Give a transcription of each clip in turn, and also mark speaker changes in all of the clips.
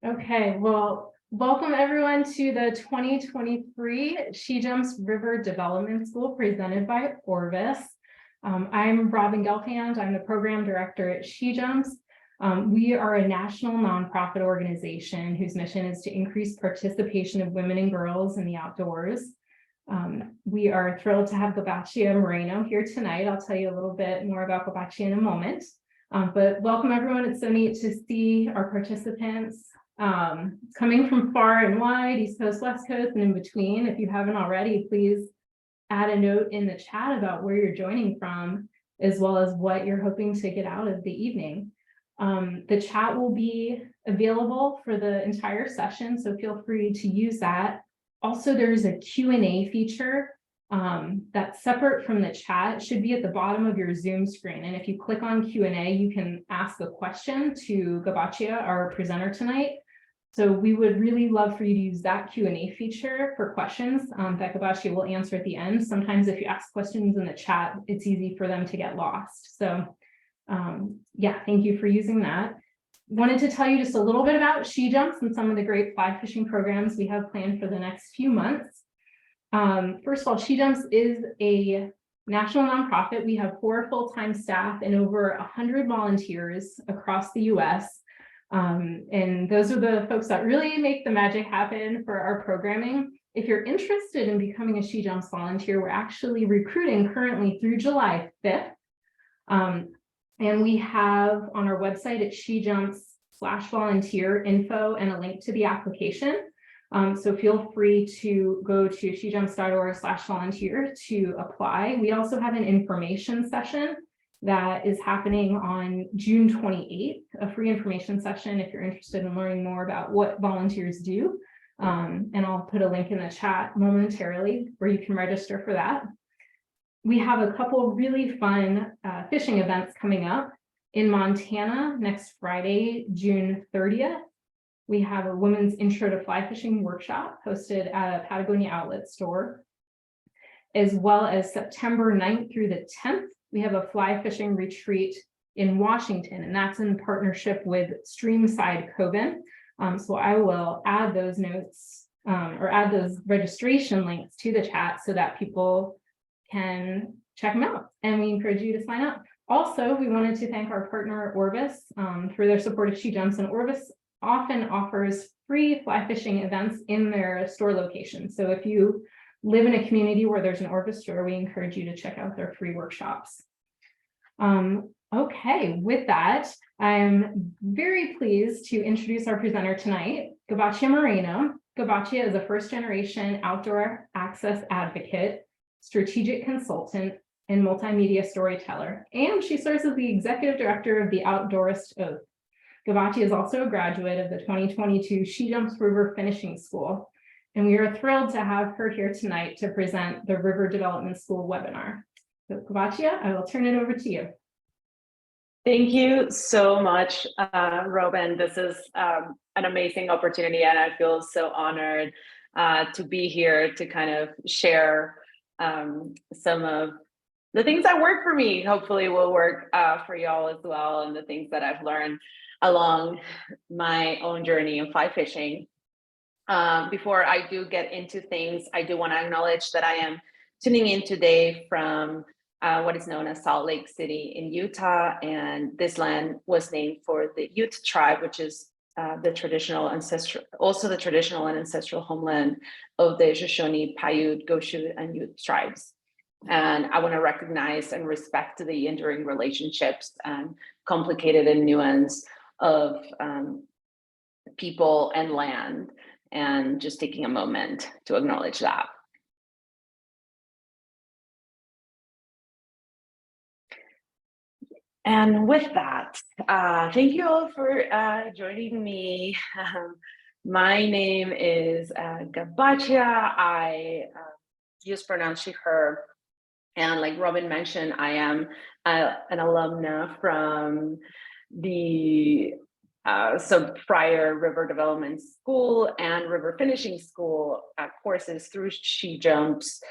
Speaker 1: Okay, well, welcome everyone to the 2023 SheJumps River Development School presented by Orvis. I'm Robin Gelfand. I'm the program director at SheJumps. We are a national nonprofit organization whose mission is to increase participation of women and girls in the outdoors. We are thrilled to have Gabaccia Moreno here tonight. I'll tell you a little bit more about Gabaccia in a moment. But welcome everyone. It's so neat to see our participants coming from far and wide, East Coast, West Coast, and in between. If you haven't already, please add a note in the chat about where you're joining from, as well as what you're hoping to get out of the evening. The chat will be available for the entire session, so feel free to use that. Also, there's a Q&A feature that's separate from the chat. It should be at the bottom of your Zoom screen. And if you click on Q&A, you can ask a question to Gabaccia, our presenter tonight. So we would really love for you to use that Q&A feature for questions that Gabaccia will answer at the end. Sometimes if you ask questions in the chat, it's easy for them to get lost. So yeah, thank you for using that. Wanted to tell you just a little bit about SheJumps and some of the great fly fishing programs we have planned for the next few months. First of all, SheJumps is a national nonprofit. We have 4 full-time staff and over 100 volunteers across the US. And those are the folks that really make the magic happen for our programming. If you're interested in becoming a SheJumps volunteer, we're actually recruiting currently through July 5th. And we have on our website at SheJumps/volunteer info and a link to the application. So feel free to go to shejumps.org/volunteer to apply. We also have an information session that is happening on June 28th, a free information session if you're interested in learning more about what volunteers do. And I'll put a link in the chat momentarily where you can register for that. We have a couple really fun fishing events coming up in Montana next Friday, June 30th. We have a women's intro to fly fishing workshop hosted at a Patagonia outlet store, as well as September 9th through the 10th. We have a fly fishing retreat in Washington, and that's in partnership with Streamside Coven. So I will add those notes or add those registration links to the chat so that people can check them out, and we encourage you to sign up. Also, we wanted to thank our partner Orvis for their support of SheJumps, and Orvis often offers free fly fishing events in their store location. So if you live in a community where there's an Orvis store, we encourage you to check out their free workshops. Okay, with that, I'm very pleased to introduce our presenter tonight, Gabaccia Moreno. Gabaccia is a first-generation outdoor access advocate, strategic consultant, and multimedia storyteller, and she serves as the executive director of the Outdoorist Oath. Gabaccia is also a graduate of the 2022 SheJumps River Finishing School, and we are thrilled to have her here tonight to present the River Development School webinar. So Gabaccia, I will turn it over to you.
Speaker 2: Thank you so much, Robin. This is an amazing opportunity, and I feel so honored to be here to kind of share some of the things that work for me, hopefully will work for y'all as well, and the things that I've learned along my own journey in fly fishing. Before I do get into things, I do want to acknowledge that I am tuning in today from what is known as Salt Lake City in Utah, and this land was named for the Ute tribe, which is the traditional and ancestral homeland of the Shoshone, Paiute, Goshute, and Ute tribes. And I want to recognize and respect the enduring relationships and complicated and nuance of people and land, and just taking a moment to acknowledge that. And with that, thank you all for joining me. My name is Gabaccia. I just pronounce she, her. And like Robin mentioned, I am an alumna from the prior River Development School and River Finishing School courses through SheJumps.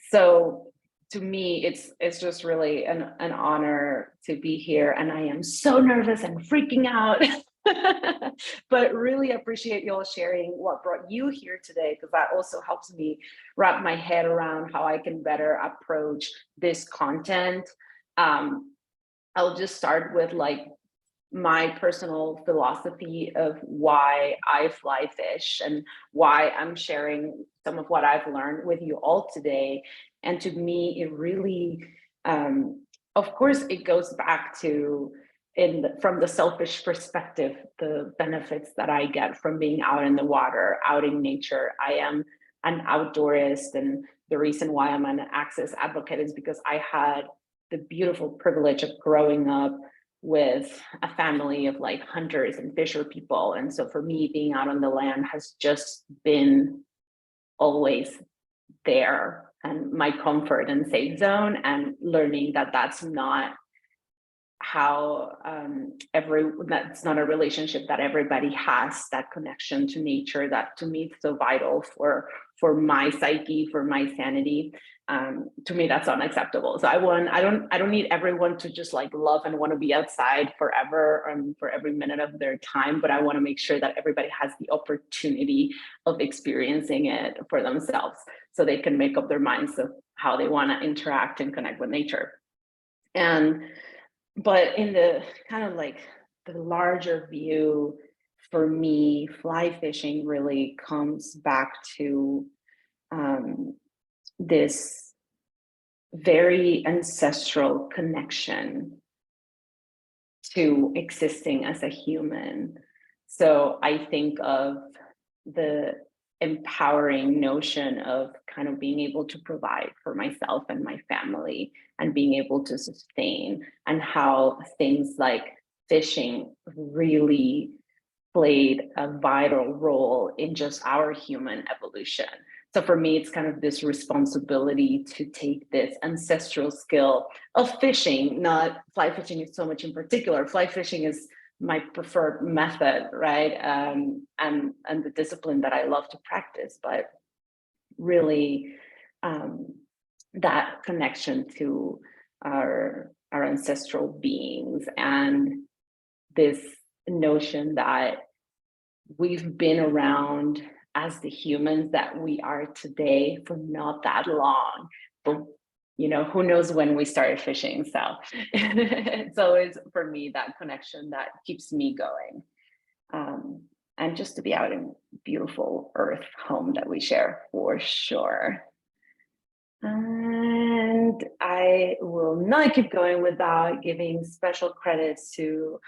Speaker 2: So to me, it's just really an honor to be here, and I am so nervous and freaking out But really appreciate you all sharing what brought you here today, because that also helps me wrap my head around how I can better approach this content. I'll just start with like my personal philosophy of why I fly fish and why I'm sharing some of what I've learned with you all today. And to me, it really, of course, it goes back to from the selfish perspective, the benefits that I get from being out in the water, out in nature. I am an outdoorist, and the reason why I'm an access advocate is because I had the beautiful privilege of growing up with a family of like hunters and fisher people. And so for me, being out on the land has just been always there, and my comfort and safe zone, and learning that that's not how that's not a relationship that everybody has, that connection to nature that to me is so vital for my psyche, for my sanity. To me, that's unacceptable. So I don't need everyone to just like love and want to be outside forever, for every minute of their time, but I want to make sure that everybody has the opportunity of experiencing it for themselves, so they can make up their minds of how they want to interact and connect with nature. But in the kind of like the larger view, for me, fly fishing really comes back to this very ancestral connection to existing as a human. So I think of the empowering notion of kind of being able to provide for myself and my family and being able to sustain, and how things like fishing really played a vital role in just our human evolution. So for me, it's kind of this responsibility to take this ancestral skill of fishing, not fly fishing is so much in particular. Fly fishing is my preferred method, right? And the discipline that I love to practice, but really that connection to our ancestral beings, and this notion that we've been around as the humans that we are today for not that long, but you know, who knows when we started fishing. So it's always for me that connection that keeps me going, and just to be out in beautiful earth home that we share, for sure. And I will not keep going without giving special credits to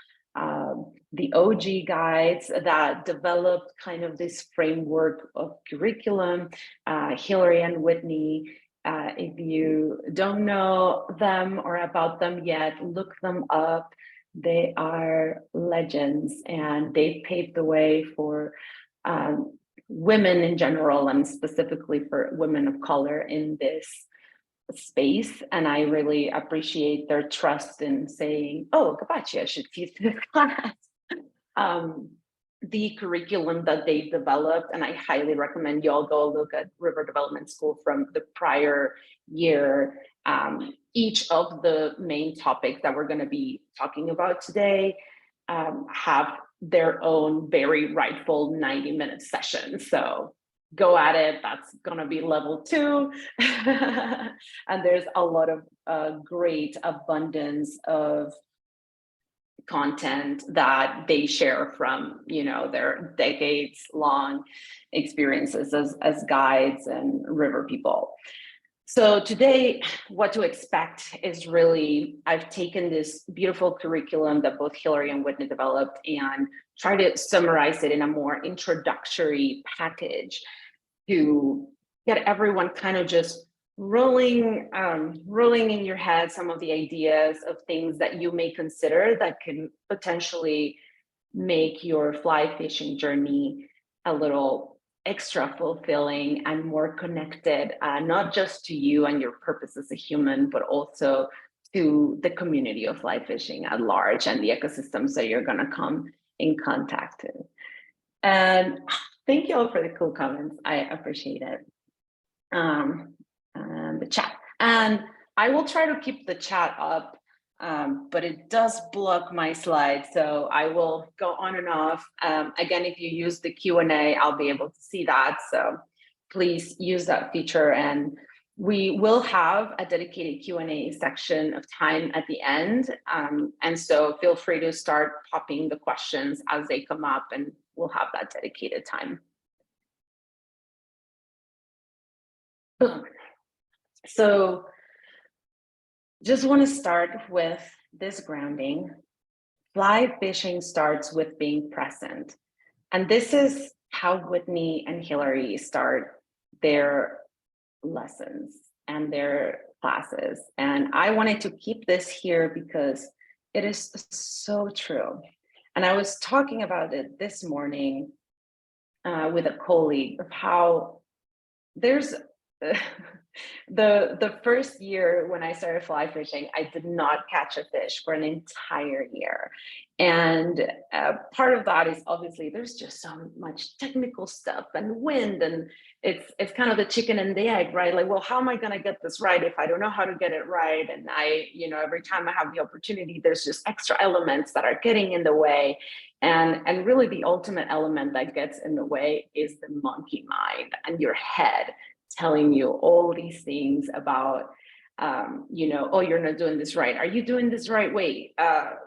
Speaker 2: the OG guides that developed kind of this framework of curriculum, Hillary and Whitney. If you don't know them or about them yet, look them up. They are legends, and they paved the way for women in general, and specifically for women of color in this space. And I really appreciate their trust in saying, oh, Gabaccia should teach this class. The curriculum that they developed, and I highly recommend you all go look at River Development School from the prior year. Each of the main topics that we're going to be talking about today have their own very rightful 90-minute session. So go at it. That's going to be level 2. And there's a lot of great abundance of content that they share from, you know, their decades long experiences as guides and river people. So today, what to expect is really, I've taken this beautiful curriculum that both Hillary and Whitney developed and try to summarize it in a more introductory package to get everyone kind of just rolling in your head some of the ideas of things that you may consider that can potentially make your fly fishing journey a little extra fulfilling and more connected, not just to you and your purpose as a human, but also to the community of fly fishing at large and the ecosystems that you're going to come in contact with. And thank you all for the cool comments. I appreciate it. And the chat. And I will try to keep the chat up but it does block my slide, so I will go on and off. Again, if you use the Q&A, I'll be able to see that, so please use that feature, and we will have a dedicated Q&A section of time at the end, and so feel free to start popping the questions as they come up, and we'll have that dedicated time. So just want to start with this grounding. Fly fishing starts with being present. And this is how Whitney and Hillary start their lessons and their classes. And I wanted to keep this here because it is so true. And I was talking about it this morning with a colleague of how there's the first year when I started fly fishing, I did not catch a fish for an entire year. And part of that is obviously there's just so much technical stuff and wind, and it's kind of the chicken and the egg, right? Like, well, how am I going to get this right if I don't know how to get it right? And every time I have the opportunity, there's just extra elements that are getting in the way. And really the ultimate element that gets in the way is the monkey mind and your head telling you all these things about, oh, you're not doing this right. Are you doing this right? Wait,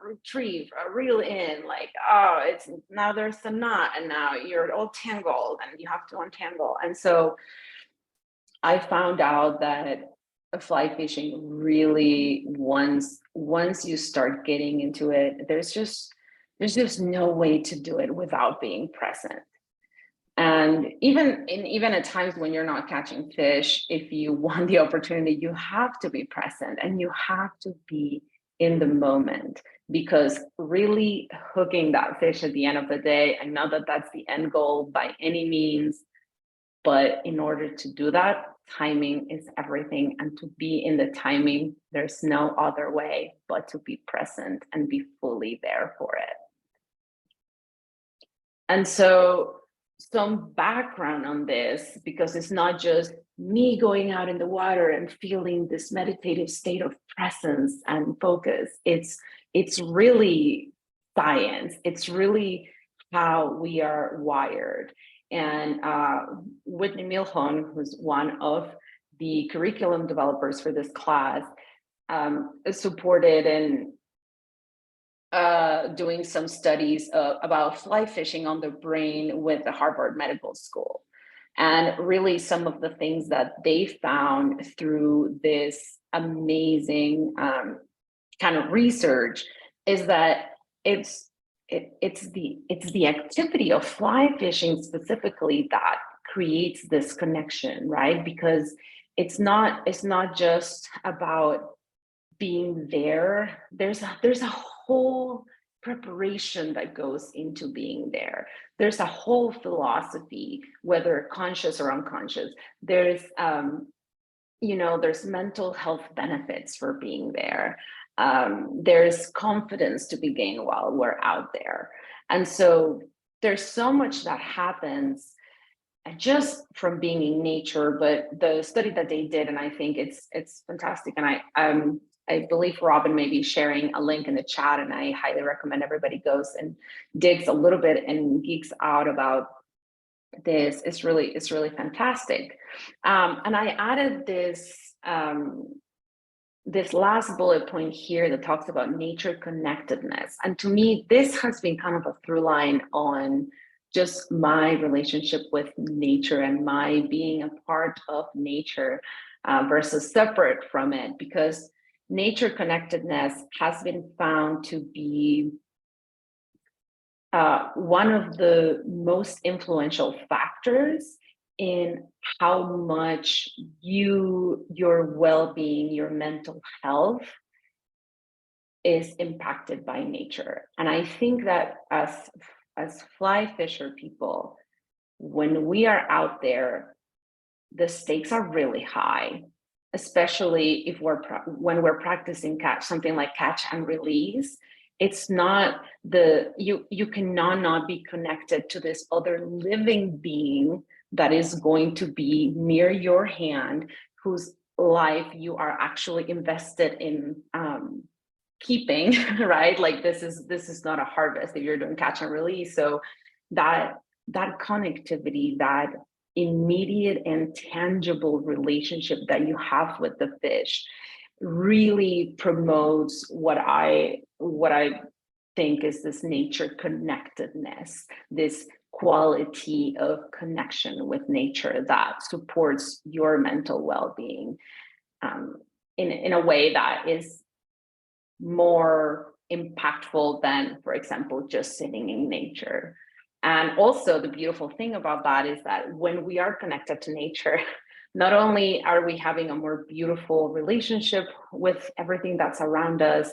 Speaker 2: retrieve, reel in, like, oh, it's now there's a knot and now you're all tangled and you have to untangle. And so I found out that fly fishing really, once you start getting into it, there's just no way to do it without being present. And even at times when you're not catching fish, if you want the opportunity, you have to be present and you have to be in the moment, because really hooking that fish at the end of the day, I know that that's the end goal by any means, but in order to do that, timing is everything. And to be in the timing, there's no other way but to be present and be fully there for it. And so some background on this, because it's not just me going out in the water and feeling this meditative state of presence and focus. It's really science. It's really how we are wired. And Whitney Milhon, who's one of the curriculum developers for this class, supported and doing some studies about fly fishing on the brain with the Harvard Medical School. And really some of the things that they found through this amazing kind of research is that it's the activity of fly fishing specifically that creates this connection, right? Because it's not just about being there. There's a whole preparation that goes into being there. There's a whole philosophy, whether conscious or unconscious. There's there's mental health benefits for being there. There's confidence to be gained while we're out there. And so there's so much that happens just from being in nature. But the study that they did, and I think it's fantastic, and I believe Robin may be sharing a link in the chat, and I highly recommend everybody goes and digs a little bit and geeks out about this. It's really fantastic. And I added this this last bullet point here that talks about nature connectedness. And to me, this has been kind of a through line on just my relationship with nature and my being a part of nature versus separate from it, because nature connectedness has been found to be one of the most influential factors in how much your well-being, your mental health is impacted by nature. And I think that as fly fisher people, when we are out there, the stakes are really high, especially if when we're practicing something like catch and release. It's not you cannot not be connected to this other living being that is going to be near your hand, whose life you are actually invested in keeping, right? Like this is not a harvest if you're doing catch and release. So that connectivity, that immediate and tangible relationship that you have with the fish really promotes what I think is this nature connectedness, this quality of connection with nature that supports your mental well-being in a way that is more impactful than, for example, just sitting in nature. And also the beautiful thing about that is that when we are connected to nature, not only are we having a more beautiful relationship with everything that's around us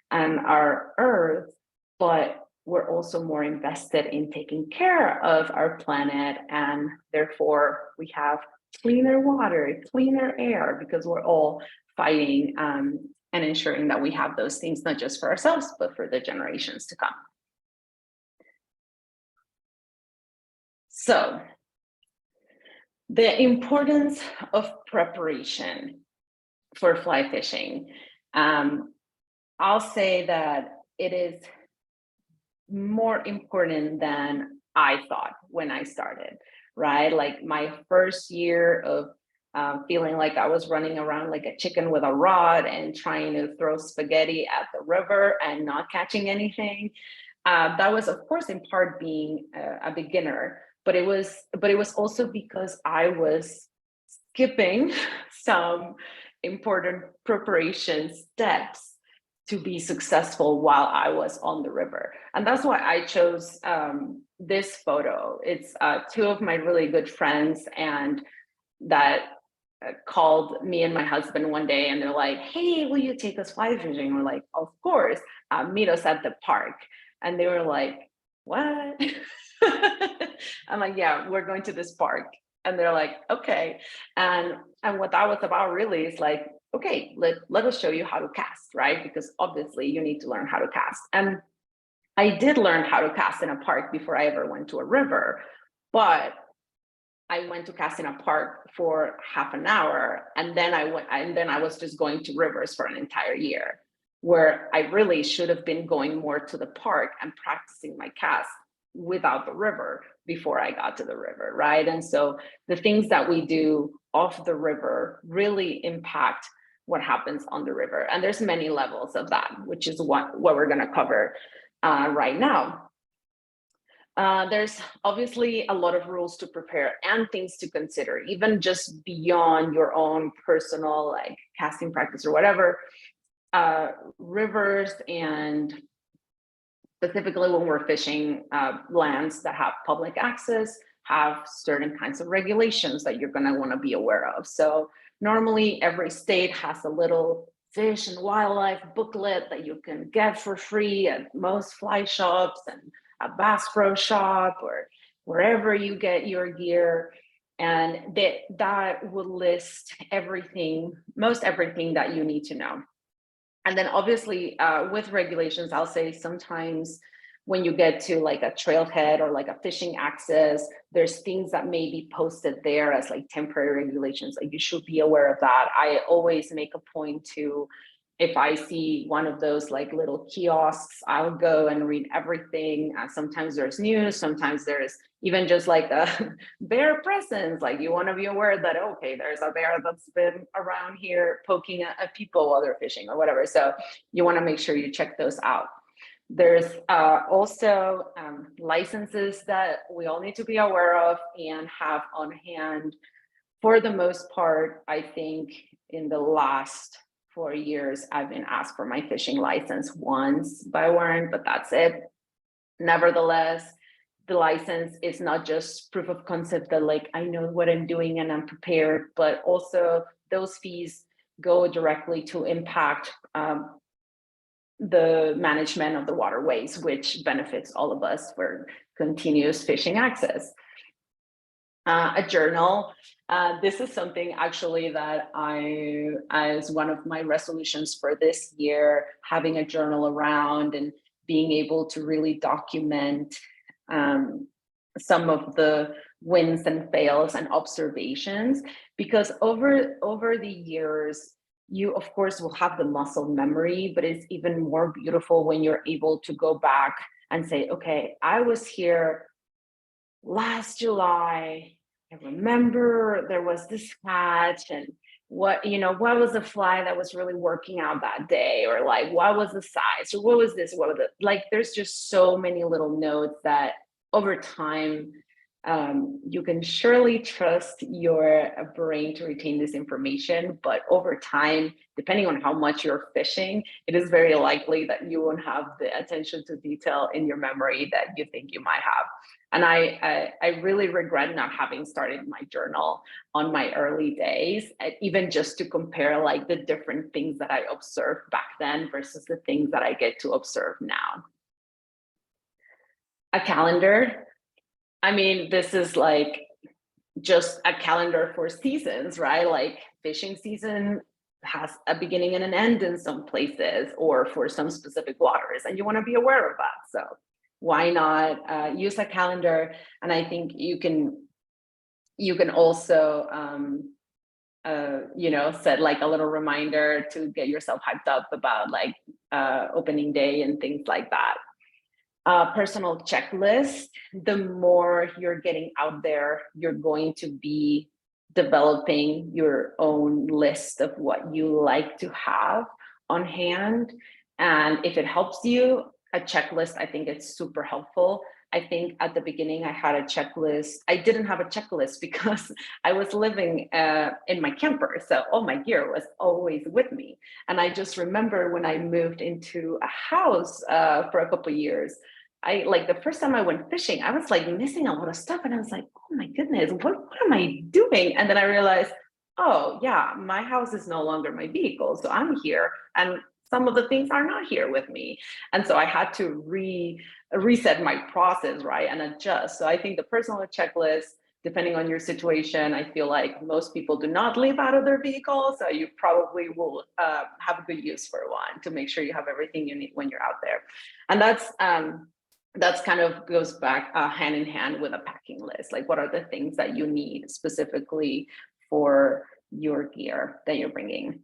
Speaker 2: and our earth, but we're also more invested in taking care of our planet, and therefore we have cleaner water, cleaner air, because we're all fighting and ensuring that we have those things, not just for ourselves, but for the generations to come. So the importance of preparation for fly fishing. I'll say that it is more important than I thought when I started, right? Like my first year of feeling like I was running around like a chicken with a rod and trying to throw spaghetti at the river and not catching anything. That was, of course, in part being a beginner, but it was also because I was skipping some important preparation steps to be successful while I was on the river. And that's why I chose this photo. It's two of my really good friends and that called me and my husband one day and they're like, hey, will you take us fly fishing? We're like, of course, meet us at the park. And they were like, what? I'm like, yeah, we're going to this park. And they're like, okay. And what that was about really is like, okay, let us show you how to cast, right? Because obviously you need to learn how to cast. And I did learn how to cast in a park before I ever went to a river, but I went to cast in a park for half an hour, and then I was just going to rivers for an entire year, where I really should have been going more to the park and practicing my cast without the river before I got to the river, right? And so the things that we do off the river really impact what happens on the river. And there's many levels of that, which is what we're going to cover right now. There's obviously a lot of rules to prepare and things to consider, even just beyond your own personal like casting practice or whatever. Rivers, and specifically when we're fishing lands that have public access, have certain kinds of regulations that you're going to want to be aware of. So normally every state has a little fish and wildlife booklet that you can get for free at most fly shops and a Bass Pro shop or wherever you get your gear. And that will list everything, most everything that you need to know. And then obviously with regulations, I'll say sometimes when you get to like a trailhead or like a fishing access, there's things that may be posted there as like temporary regulations. Like you should be aware of that. I always make a point to, if I see one of those like little kiosks, I'll go and read everything. Sometimes there's news, sometimes there's even just like a bear presence. Like you want to be aware that, okay, there's a bear that's been around here poking at people while they're fishing or whatever. So you want to make sure you check those out. There's also licenses that we all need to be aware of and have on hand. For the most part, I think in the last 4 years, I've been asked for my fishing license once by Warren, but that's it. Nevertheless, the license is not just proof of concept that like, I know what I'm doing and I'm prepared, but also those fees go directly to impact the management of the waterways, which benefits all of us for continuous fishing access. A journal. This is something actually that as one of my resolutions for this year, having a journal around and being able to really document some of the wins and fails and observations, because over the years, you of course will have the muscle memory, but it's even more beautiful when you're able to go back and say, okay, I was here last July. I remember there was this catch, and what was the fly that was really working out that day, or like what was the size, or what was this, what was it, like there's just so many little notes that over time you can surely trust your brain to retain this information, but over time, depending on how much you're fishing, it is very likely that you won't have the attention to detail in your memory that you think you might have. And I really regret not having started my journal on my early days, even just to compare like the different things that I observed back then versus the things that I get to observe now. A calendar. I mean, this is like just a calendar for seasons, right? Like fishing season has a beginning and an end in some places, or for some specific waters, and you want to be aware of that. So why not use a calendar? And I think you can also set like a little reminder to get yourself hyped up about like opening day and things like that. Personal checklist. The more you're getting out there, you're going to be developing your own list of what you like to have on hand. And if it helps you, a checklist, I think it's super helpful. I think at the beginning I had a checklist. I didn't have a checklist because I was living in my camper. So all my gear was always with me. And I just remember when I moved into a house for a couple of years, the first time I went fishing, I was like missing a lot of stuff. And I was like, oh my goodness, what am I doing? And then I realized, oh yeah, my house is no longer my vehicle. So I'm here and some of the things are not here with me. And so I had to reset my process, right? And adjust. So I think the personal checklist, depending on your situation, I feel like most people do not live out of their vehicle. So you probably will have a good use for one to make sure you have everything you need when you're out there. And that's kind of goes back hand in hand with a packing list. Like, what are the things that you need specifically for your gear that you're bringing?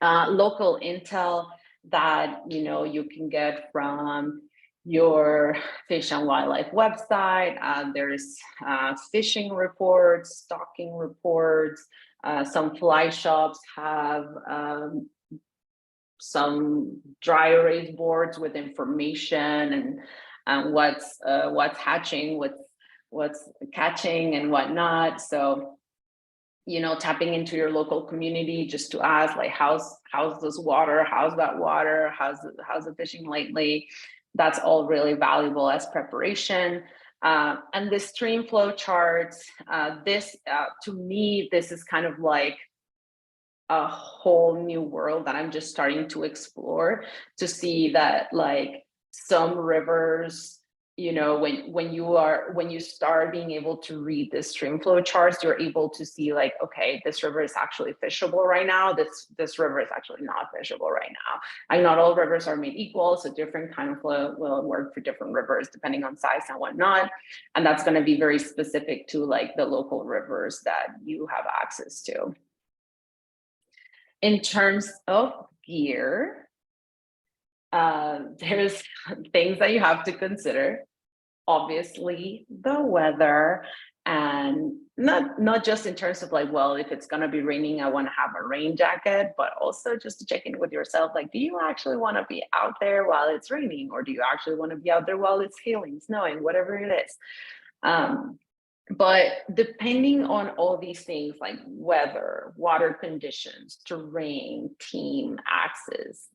Speaker 2: Local intel that you can get from your Fish and Wildlife website. There's fishing reports, stocking reports. Some fly shops have some dry erase boards with information and what's hatching, what's catching and whatnot. So tapping into your local community just to ask, like, how's this water, how's that water, how's the fishing lately. That's all really valuable as preparation. And the stream flow charts, to me, this is kind of like a whole new world that I'm just starting to explore, to see that like some rivers, when you start being able to read the stream flow charts, you're able to see like, okay, this river is actually fishable right now. This river is actually not fishable right now. And not all rivers are made equal, so different kind of flow will work for different rivers depending on size and whatnot. And that's going to be very specific to like the local rivers that you have access to. In terms of gear, there's things that you have to consider. Obviously, the weather, and not just in terms of like, well, if it's going to be raining, I want to have a rain jacket, but also just to check in with yourself. Like, do you actually want to be out there while it's raining, or do you actually want to be out there while it's hailing, snowing, whatever it is? But depending on all these things like weather, water conditions, terrain, team, access,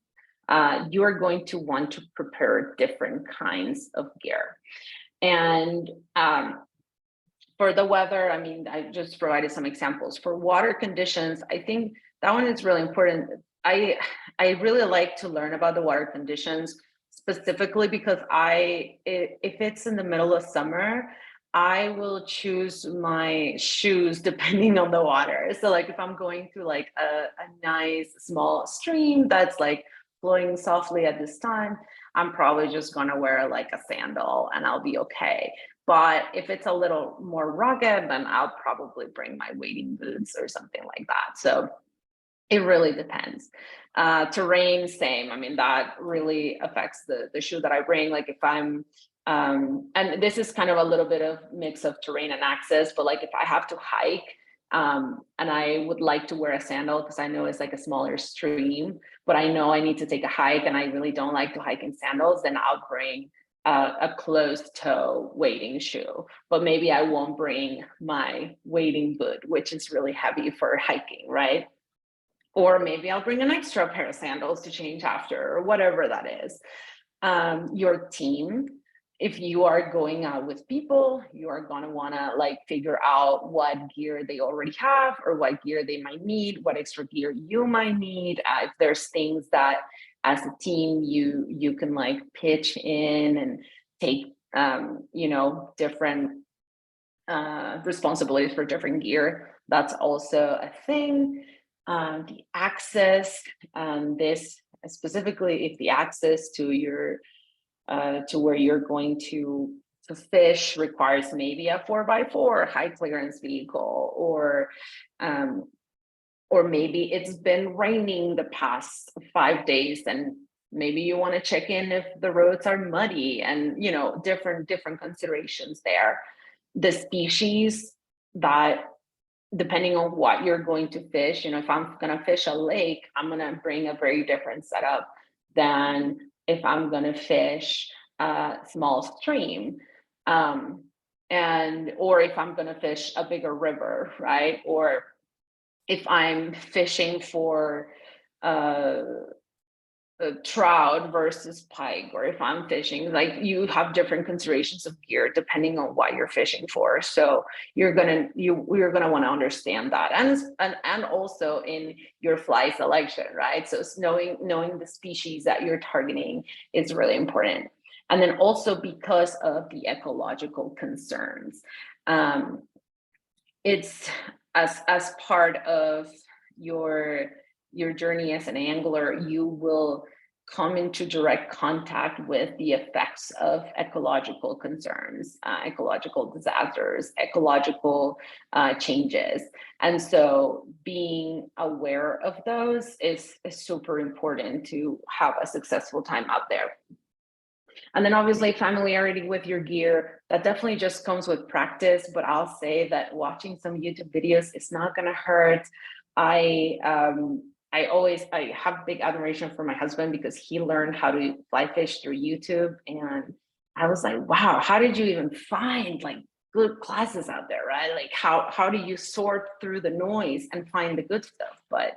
Speaker 2: you are going to want to prepare different kinds of gear. And for the weather, I mean, I just provided some examples. For water conditions, I think that one is really important. I really like to learn about the water conditions, specifically because if it's in the middle of summer, I will choose my shoes depending on the water. So like if I'm going through like a nice small stream that's like flowing softly at this time, I'm probably just gonna wear like a sandal and I'll be okay. But if it's a little more rugged, then I'll probably bring my wading boots or something like that. So It really depends. Terrain, same. I mean, that really affects the shoe that I bring. Like if I'm, and this is kind of a little bit of mix of terrain and access, but like if I have to hike, and I would like to wear a sandal because I know it's like a smaller stream, but I know I need to take a hike and I really don't like to hike in sandals, then I'll bring a closed toe wading shoe, but maybe I won't bring my wading boot, which is really heavy for hiking, right? Or maybe I'll bring an extra pair of sandals to change after, or whatever that is. Your team, if you are going out with people, you are going to want to like figure out what gear they already have or what gear they might need, what extra gear you might need. If there's things that as a team you can like pitch in and take different responsibilities for different gear, that's also a thing. The access, this specifically if the access to your to where you're going to fish requires maybe a 4x4 high clearance vehicle, or maybe it's been raining the past 5 days and maybe you want to check in if the roads are muddy, and different considerations there. The species that, depending on what you're going to fish, if I'm going to fish a lake, I'm going to bring a very different setup than if I'm going to fish a small stream, or if I'm going to fish a bigger river, right? Or if I'm fishing for trout versus pike, or if I'm fishing, like you have different considerations of gear depending on what you're fishing for. So you're gonna want to understand that, and also in your fly selection, right? So knowing the species that you're targeting is really important. And then also because of the ecological concerns, it's as part of your journey as an angler, you will come into direct contact with the effects of ecological concerns, ecological disasters, ecological changes. And so being aware of those is super important to have a successful time out there. And then obviously familiarity with your gear, that definitely just comes with practice, but I'll say that watching some YouTube videos is not gonna hurt. I have big admiration for my husband because he learned how to fly fish through YouTube. And I was like, wow, how did you even find like good classes out there, right? Like how do you sort through the noise and find the good stuff? But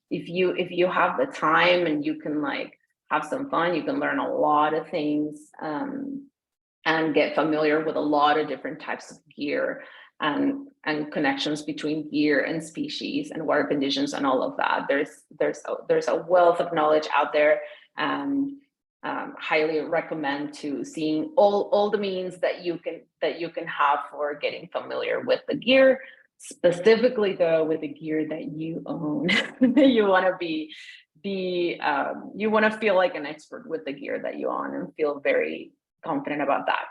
Speaker 2: if you have the time and you can like have some fun, you can learn a lot of things, and get familiar with a lot of different types of gear and connections between gear and species and water conditions and all of that. There's a wealth of knowledge out there, and highly recommend to seeing all the means that you can have for getting familiar with the gear. Specifically though, with the gear that you own, you want to you want to feel like an expert with the gear that you own and feel very confident about that.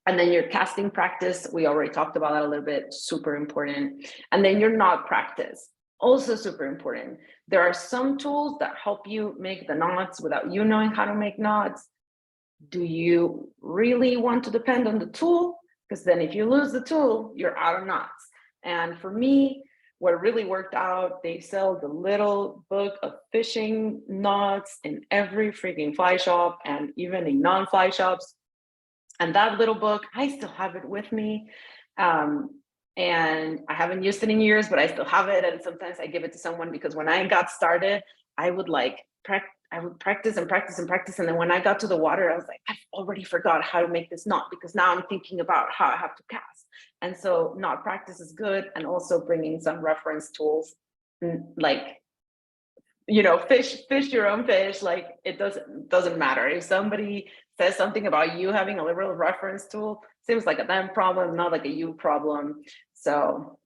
Speaker 2: And then your casting practice, we already talked about that a little bit, super important. And then your knot practice, also super important. There are some tools that help you make the knots without you knowing how to make knots. Do you really want to depend on the tool? Because then if you lose the tool, you're out of knots. And for me, what really worked out, they sell the little book of fishing knots in every freaking fly shop and even in non-fly shops. And that little book, I still have it with me. And I haven't used it in years, but I still have it. And sometimes I give it to someone because when I got started, I would practice and practice and practice. And then when I got to the water, I was like, I've already forgot how to make this knot because now I'm thinking about how I have to cast. And so knot practice is good. And also bringing some reference tools, like, fish your own fish. Like it doesn't matter. If somebody says something about you having a liberal reference tool, seems like a them problem, not like a you problem. So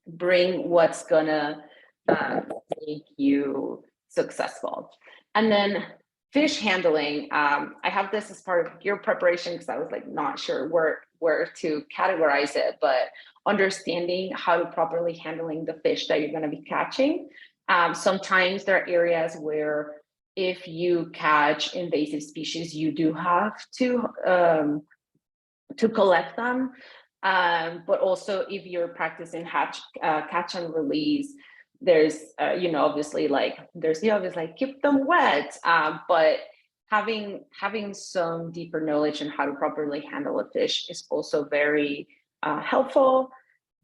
Speaker 2: bring what's gonna make you successful. And then fish handling, I have this as part of gear preparation because I was like not sure where to categorize it, but understanding how to properly handling the fish that you're going to be catching. Sometimes there are areas where if you catch invasive species, you do have to collect them. But also if you're practicing catch and release, there's, obviously like, there's the obvious, like keep them wet, but having some deeper knowledge on how to properly handle a fish is also very helpful,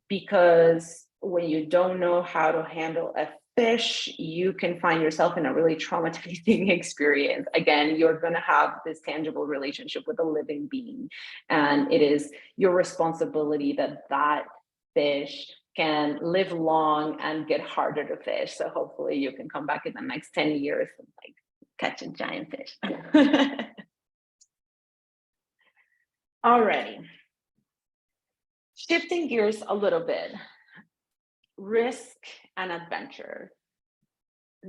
Speaker 2: because when you don't know how to handle a fish, you can find yourself in a really traumatizing experience. Again, you're going to have this tangible relationship with a living being, and it is your responsibility that fish can live long and get harder to fish. So hopefully you can come back in the next 10 years and like catch a giant fish. Alrighty. Shifting gears a little bit, risk and adventure.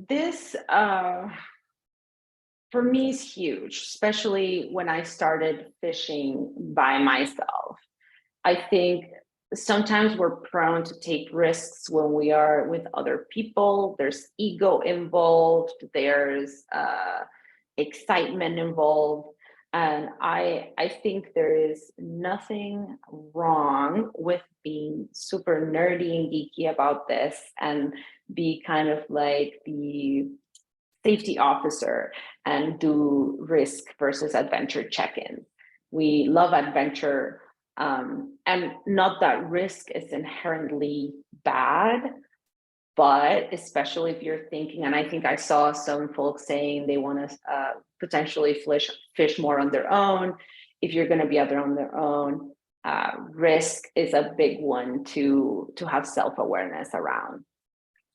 Speaker 2: This, for me, is huge, especially when I started fishing by myself. I think sometimes we're prone to take risks when we are with other people. There's ego involved, there's excitement involved. And I think there is nothing wrong with being super nerdy and geeky about this and be kind of like the safety officer and do risk versus adventure check-in. We love adventure, and not that risk is inherently bad, but especially if you're thinking, and I think I saw some folks saying they want to potentially fish more on their own. If you're going to be out there on their own, risk is a big one to have self-awareness around.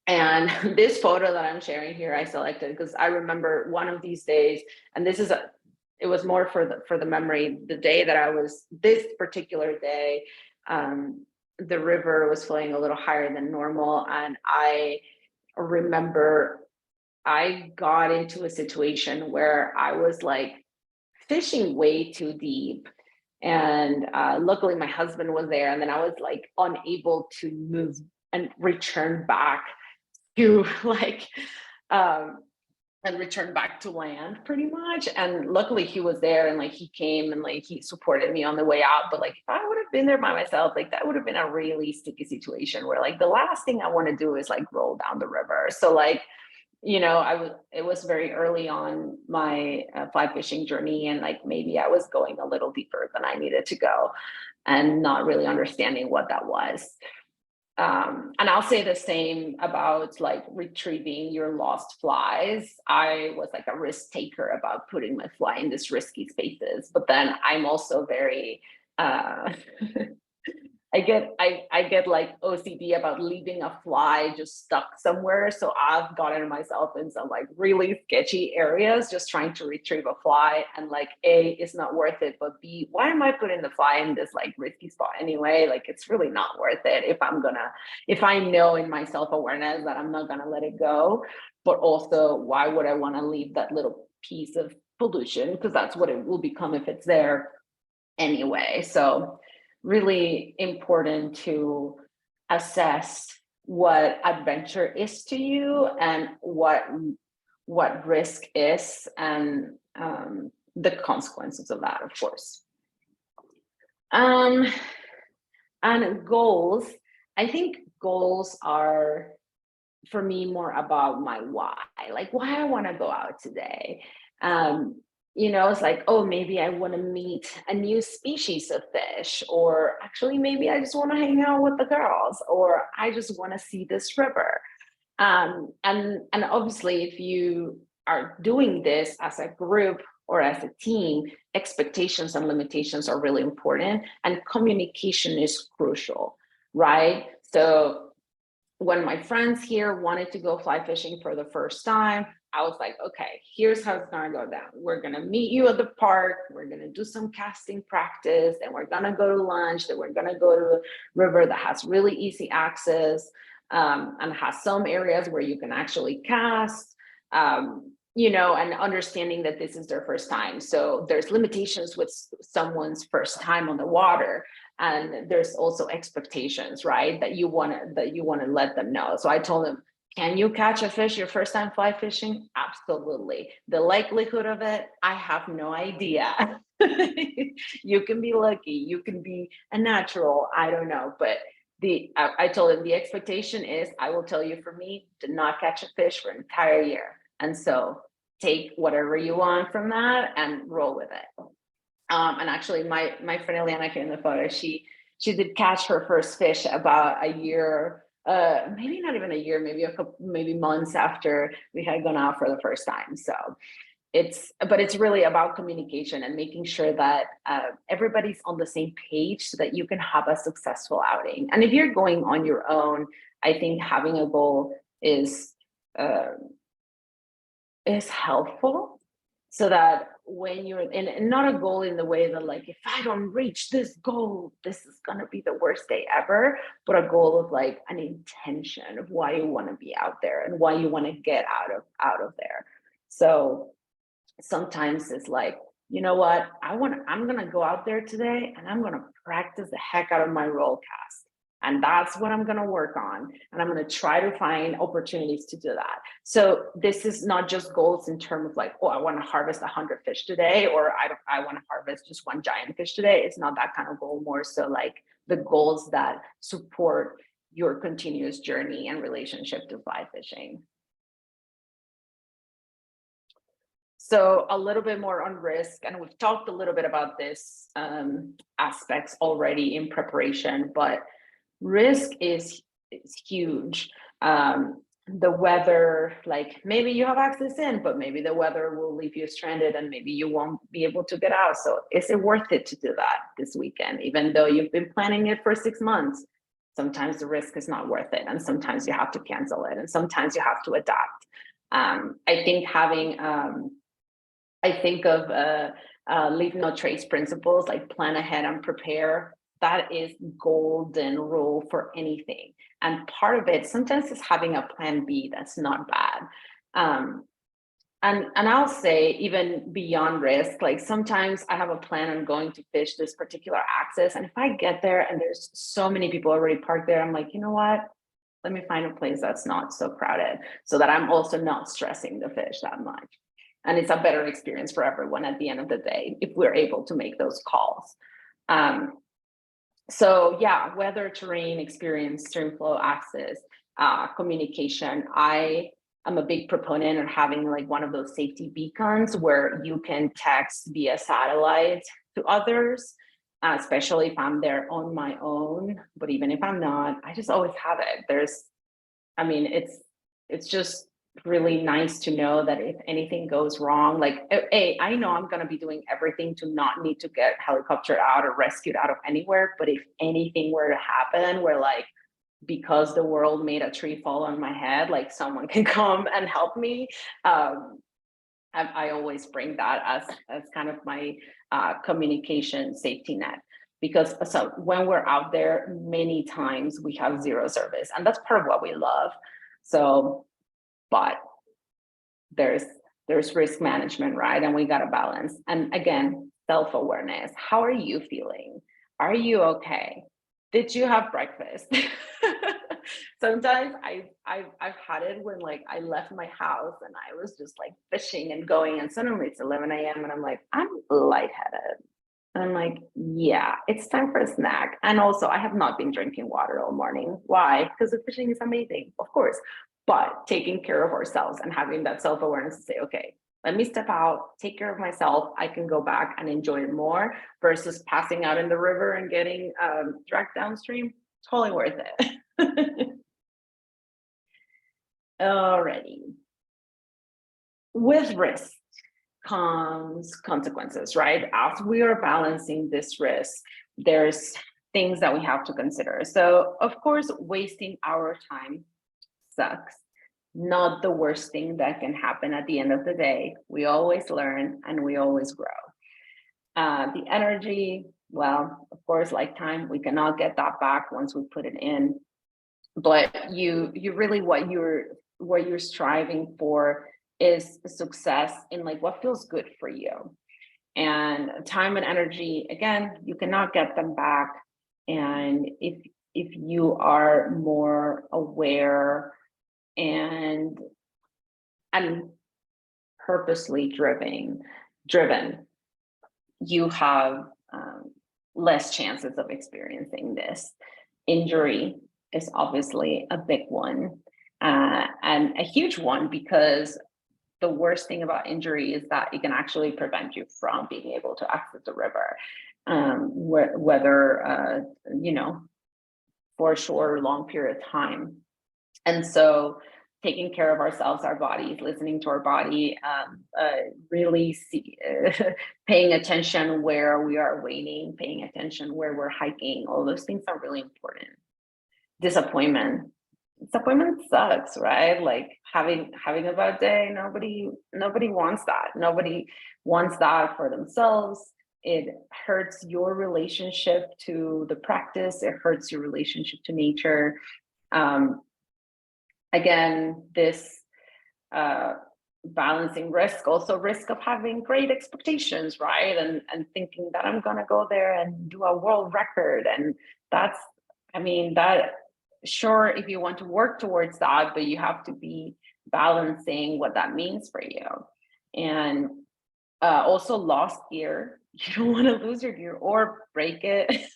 Speaker 2: And this photo that I'm sharing here, I selected because I remember one of these days, and it was more for the memory, the day that I was, this particular day, the river was flowing a little higher than normal. And I remember I got into a situation where I was like fishing way too deep. And luckily my husband was there, and then I was like unable to move and return back to like, and return back to land pretty much. And luckily he was there, and like he came and like he supported me on the way out. But like if I would have been there by myself, like that would have been a really sticky situation where like the last thing I want to do is like roll down the river. So like, it was very early on my fly fishing journey, and like maybe I was going a little deeper than I needed to go and not really understanding what that was. And I'll say the same about like retrieving your lost flies. I was like a risk taker about putting my fly in these risky spaces, but then I'm also very, I get like OCD about leaving a fly just stuck somewhere. So I've gotten myself in some like really sketchy areas just trying to retrieve a fly, and like A, it's not worth it, but B, why am I putting the fly in this like risky spot anyway? Like it's really not worth it if I know in my self-awareness that I'm not gonna let it go. But also, why would I want to leave that little piece of pollution? Because that's what it will become if it's there anyway. So really important to assess what adventure is to you and what risk is, and the consequences of that, of course. And goals, I think goals are for me more about my why, like why I want to go out today. It's like, oh, maybe I want to meet a new species of fish, or actually maybe I just want to hang out with the girls, or I just want to see this river. And obviously if you are doing this as a group or as a team, expectations and limitations are really important, and communication is crucial, right? So when my friends here wanted to go fly fishing for the first time, I was like, okay, here's how it's gonna go down. We're gonna meet you at the park, we're gonna do some casting practice, and we're gonna go to lunch, then we're gonna go to a river that has really easy access, and has some areas where you can actually cast, and understanding that this is their first time. So there's limitations with someone's first time on the water. And there's also expectations, right? That you want to let them know. So I told them, Can you catch a fish your first time fly fishing? Absolutely. The likelihood of it, I have no idea. You can be lucky, you can be a natural, I don't know. But I told him the expectation is, I will tell you, for me, to not catch a fish for an entire year. And so take whatever you want from that and roll with it. And actually my friend Eliana here in the photo, she did catch her first fish about a year, maybe not even a year, maybe a couple, maybe months after we had gone out for the first time. So but it's really about communication and making sure that everybody's on the same page so that you can have a successful outing. And if you're going on your own, I think having a goal is helpful, so that when you're in, and not a goal in the way that like, if I don't reach this goal, this is going to be the worst day ever, but a goal of like an intention of why you want to be out there and why you want to get out of there. So sometimes it's like, you know what, I'm going to go out there today and I'm going to practice the heck out of my roll cast. And that's what I'm going to work on. And I'm going to try to find opportunities to do that. So this is not just goals in terms of like, oh, I want to harvest 100 fish today, or I want to harvest just one giant fish today. It's not that kind of goal, more so like the goals that support your continuous journey and relationship to fly fishing. So a little bit more on risk, and we've talked a little bit about this aspects already in preparation, but risk is huge. The weather, like maybe you have access in, but maybe the weather will leave you stranded and maybe you won't be able to get out. So is it worth it to do that this weekend? Even though you've been planning it for 6 months, sometimes the risk is not worth it. And sometimes you have to cancel it. And sometimes you have to adapt. I think having, I think of leave no trace principles, like plan ahead and prepare. That is golden rule for anything. And part of it sometimes is having a plan B. That's not bad. And I'll say, even beyond risk, like sometimes I have a plan on going to fish this particular access. And if I get there and there's so many people already parked there, I'm like, you know what? Let me find a place that's not so crowded, so that I'm also not stressing the fish that much. And it's a better experience for everyone at the end of the day, if we're able to make those calls. So yeah, weather, terrain, experience, stream flow, access, communication. I am a big proponent of having like one of those safety beacons where you can text via satellite to others, especially if I'm there on my own. But even if I'm not, I just always have it. I mean, it's just really nice to know that if anything goes wrong, like, hey, I know I'm going to be doing everything to not need to get helicoptered out or rescued out of anywhere. But if anything were to happen, where like, because the world made a tree fall on my head, like someone can come and help me. I always bring that as kind of my communication safety net. Because so when we're out there, many times we have zero service, and that's part of what we love. So, but there's risk management, right? And we got to balance. And again, self-awareness. How are you feeling? Are you okay? Did you have breakfast? Sometimes I've had it when like I left my house and I was just like fishing and going, and suddenly it's 11 a.m. and I'm like, I'm lightheaded. And I'm like, yeah, it's time for a snack. And also I have not been drinking water all morning. Why? Because the fishing is amazing, of course. But taking care of ourselves and having that self-awareness to say, okay, let me step out, take care of myself. I can go back and enjoy it more, versus passing out in the river and getting dragged downstream. Totally worth it. Alrighty. With risk comes consequences, right? As we are balancing this risk, there's things that we have to consider. So of course, wasting our time sucks. Not the worst thing that can happen at the end of the day. We always learn and we always grow. The energy, well, of course, like time, we cannot get that back once we put it in. But you really, what you're striving for is success in like what feels good for you. And time and energy, again, you cannot get them back. And if you are more aware and purposely driven, you have less chances of experiencing this. Injury is obviously a big one, and a huge one, because the worst thing about injury is that it can actually prevent you from being able to access the river, whether for a short or long period of time. And so taking care of ourselves, our bodies, listening to our body, really paying attention where we are wading, paying attention where we're hiking, all those things are really important. Disappointment sucks, right? Like having a bad day, nobody wants that. Nobody wants that for themselves. It hurts your relationship to the practice. It hurts your relationship to nature. Again, this balancing risk, also risk of having great expectations, right? And thinking that I'm gonna go there and do a world record. And that, sure, if you want to work towards that, but you have to be balancing what that means for you. And also lost gear. You don't want to lose your gear or break it.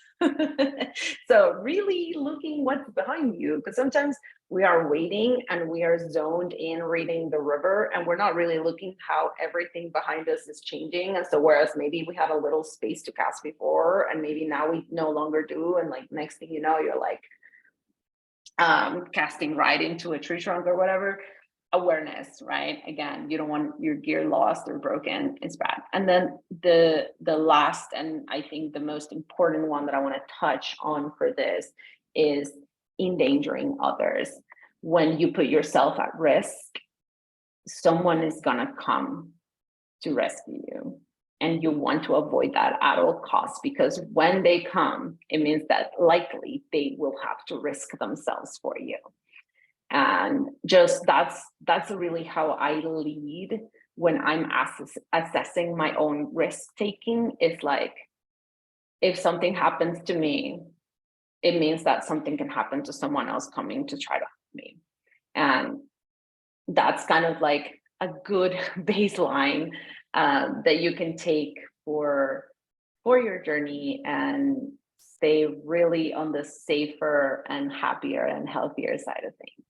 Speaker 2: So really looking what's behind you, because sometimes we are waiting and we are zoned in reading the river, and we're not really looking how everything behind us is changing. And so whereas maybe we had a little space to cast before, and maybe now we no longer do, and like next thing you know, you're like casting right into a tree trunk or whatever. Awareness, right? Again, you don't want your gear lost or broken. It's bad. And then the last, and I think the most important one that I want to touch on for this, is endangering others. When you put yourself at risk, someone is gonna come to rescue you, and you want to avoid that at all costs, because when they come, it means that likely they will have to risk themselves for you. And just that's really how I lead when I'm assessing my own risk taking. It's like, if something happens to me, it means that something can happen to someone else coming to try to help me. And that's kind of like a good baseline that you can take for your journey and stay really on the safer and happier and healthier side of things.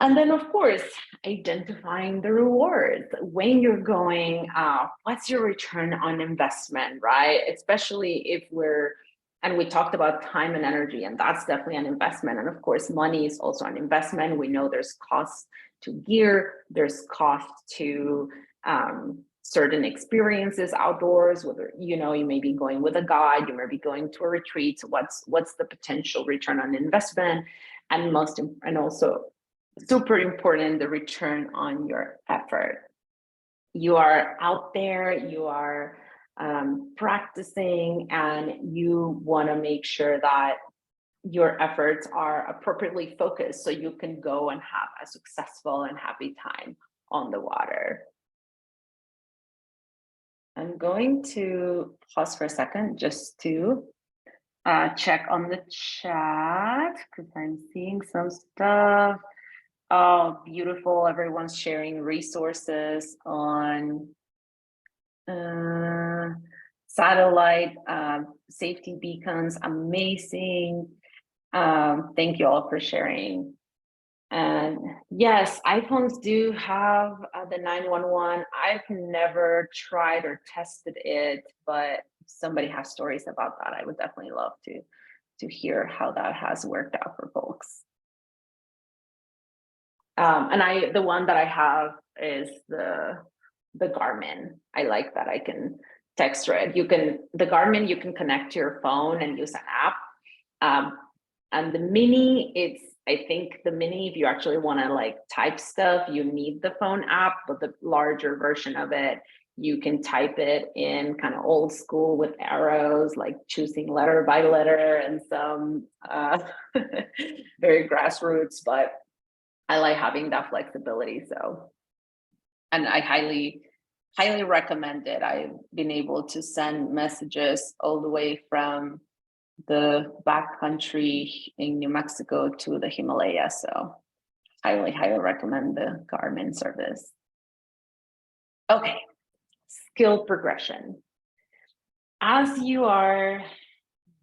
Speaker 2: And then, of course, identifying the rewards. When you're going, what's your return on investment, right? Especially if and we talked about time and energy, and that's definitely an investment. And of course, money is also an investment. We know there's costs to gear, there's cost to certain experiences outdoors, whether, you may be going with a guide, you may be going to a retreat. So what's the potential return on investment? And also, super important, the return on your effort. You are out there, you are practicing, and you want to make sure that your efforts are appropriately focused so you can go and have a successful and happy time on the water. I'm going to pause for a second just to check on the chat, because I'm seeing some stuff. Oh, beautiful. Everyone's sharing resources on satellite safety beacons. Amazing. Thank you all for sharing. And yes, iPhones do have the 911. I've never tried or tested it, but if somebody has stories about that, I would definitely love to hear how that has worked out for folks. And the one that I have is the Garmin. I like that I can text it. The Garmin, you can connect to your phone and use an app. And the Mini, I think the Mini, if you actually want to like type stuff, you need the phone app, but the larger version of it, you can type it in kind of old school with arrows, like choosing letter by letter and some very grassroots, but I like having that flexibility. So, and I highly recommend it. I've been able to send messages all the way from the backcountry in New Mexico to the Himalayas. So highly, highly recommend the Garmin service. Okay, skill progression. As you are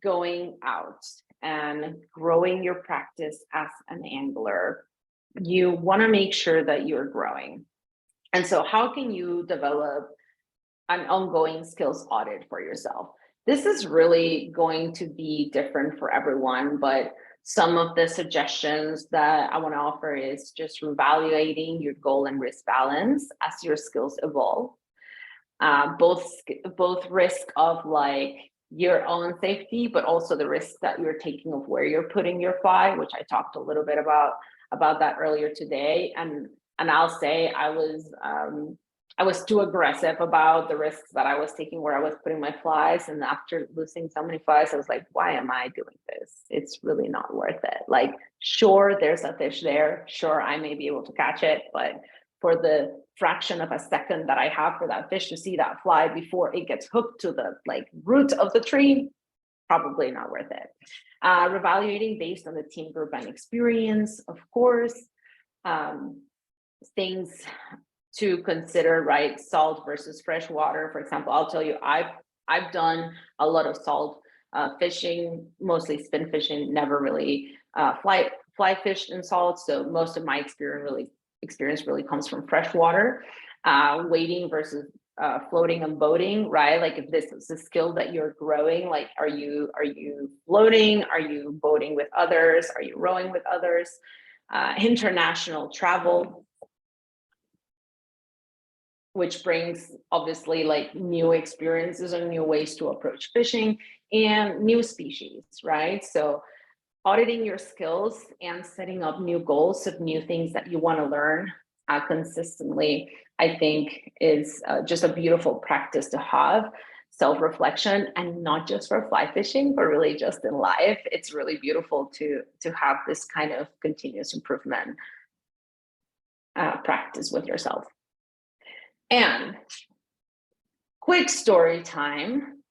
Speaker 2: going out and growing your practice as an angler, you want to make sure that you're growing. And so how can you develop an ongoing skills audit for yourself? This is really going to be different for everyone, but some of the suggestions that I want to offer is just reevaluating your goal and risk balance as your skills evolve. Both risk of like your own safety, but also the risk that you're taking of where you're putting your fly, which I talked a little bit about that earlier today. And I'll say I was too aggressive about the risks that I was taking where I was putting my flies. And after losing so many flies, I was like, why am I doing this? It's really not worth it. Like, sure, there's a fish there. Sure, I may be able to catch it, but for the fraction of a second that I have for that fish to see that fly before it gets hooked to the like root of the tree, probably not worth it. Reevaluating based on the team group and experience, of course. Things to consider, right? Salt versus fresh water. For example, I'll tell you, I've done a lot of salt fishing, mostly spin fishing, never really fly fished in salt. So most of my experience really comes from fresh water. Wading versus floating and boating, right? Like if this is a skill that you're growing, like are you floating? Are you boating with others? Are you rowing with others? International travel, which brings obviously like new experiences and new ways to approach fishing and new species, right? So auditing your skills and setting up new goals of new things that you want to learn consistently, I think is just a beautiful practice to have. Self-reflection, and not just for fly fishing, but really just in life. It's really beautiful to have this kind of continuous improvement practice with yourself. And quick story time,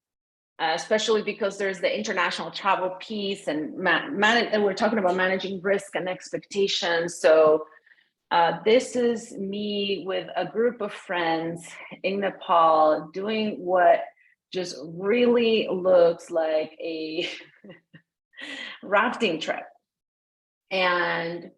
Speaker 2: especially because there's the international travel piece and we're talking about managing risk and expectations. So this is me with a group of friends in Nepal doing what just really looks like a rafting trip. And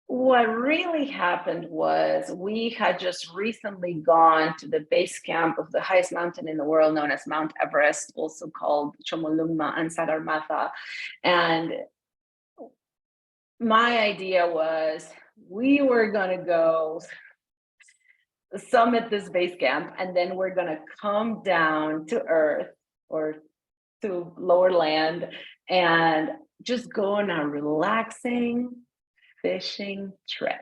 Speaker 2: what really happened was we had just recently gone to the base camp of the highest mountain in the world, known as Mount Everest, also called Chomolungma and Sagarmatha. And my idea was we were going to go summit this base camp, and then we're going to come down to earth or to lower land and just go on a relaxing fishing trip.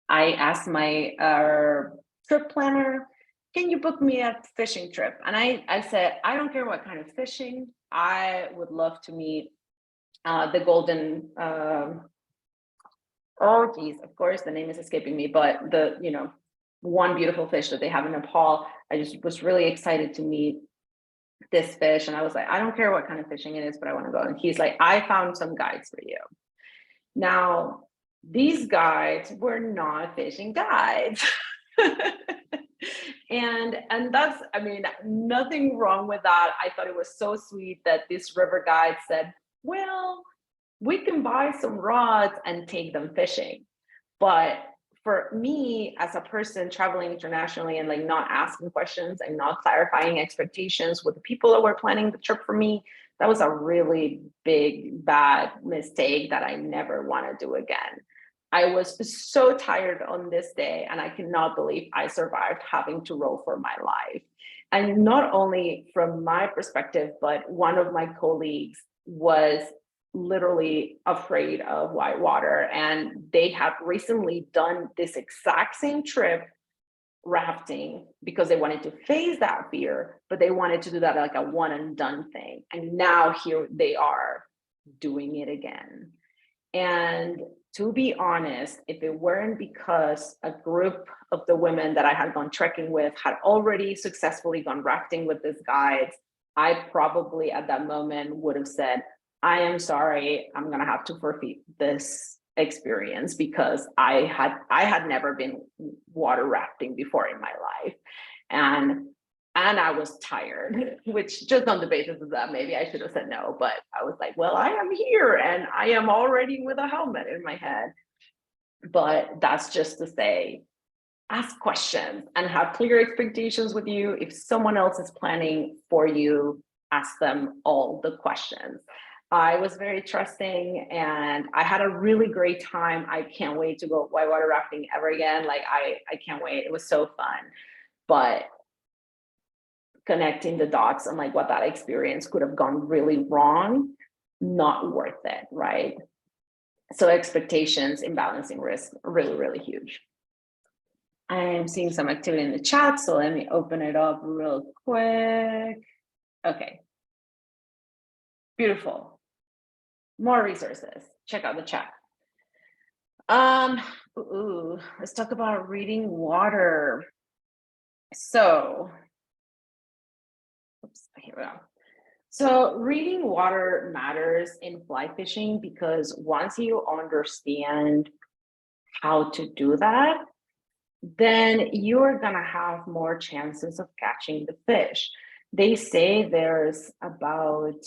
Speaker 2: I asked my trip planner, can you book me a fishing trip? And I said, I don't care what kind of fishing. I would love to meet the golden, oh geez, of course the name is escaping me, but the, one beautiful fish that they have in Nepal. I just was really excited to meet this fish. And I was like, I don't care what kind of fishing it is, but I want to go. And he's like, I found some guides for you. Now, these guides were not fishing guides. and that's, I mean, nothing wrong with that. I thought it was so sweet that this river guide said, well, we can buy some rods and take them fishing. But for me, as a person traveling internationally and like not asking questions and not clarifying expectations with the people that were planning the trip for me, that was a really big, bad mistake that I never want to do again. I was so tired on this day, and I cannot believe I survived having to row for my life. And not only from my perspective, but one of my colleagues was literally afraid of white water, and they have recently done this exact same trip rafting because they wanted to face that fear, but they wanted to do that like a one and done thing. And now here they are doing it again. And to be honest, if it weren't because a group of the women that I had gone trekking with had already successfully gone rafting with these guides, I probably at that moment would have said, I am sorry, I'm gonna have to forfeit this experience because I had never been water rafting before in my life. And I was tired, which just on the basis of that, maybe I should have said no, but I was like, well, I am here and I am already with a helmet in my head. But that's just to say, ask questions and have clear expectations with you. If someone else is planning for you, ask them all the questions. I was very trusting and I had a really great time. I can't wait to go whitewater rafting ever again. Like I can't wait. It was so fun. But connecting the dots and like what that experience could have gone really wrong, not worth it, right? So expectations and balancing risk are really, really huge. I am seeing some activity in the chat, so let me open it up real quick. Okay. Beautiful. More resources. Check out the chat. Let's talk about reading water. So, oops, here we go. So reading water matters in fly fishing because once you understand how to do that, then you're gonna have more chances of catching the fish. They say there's about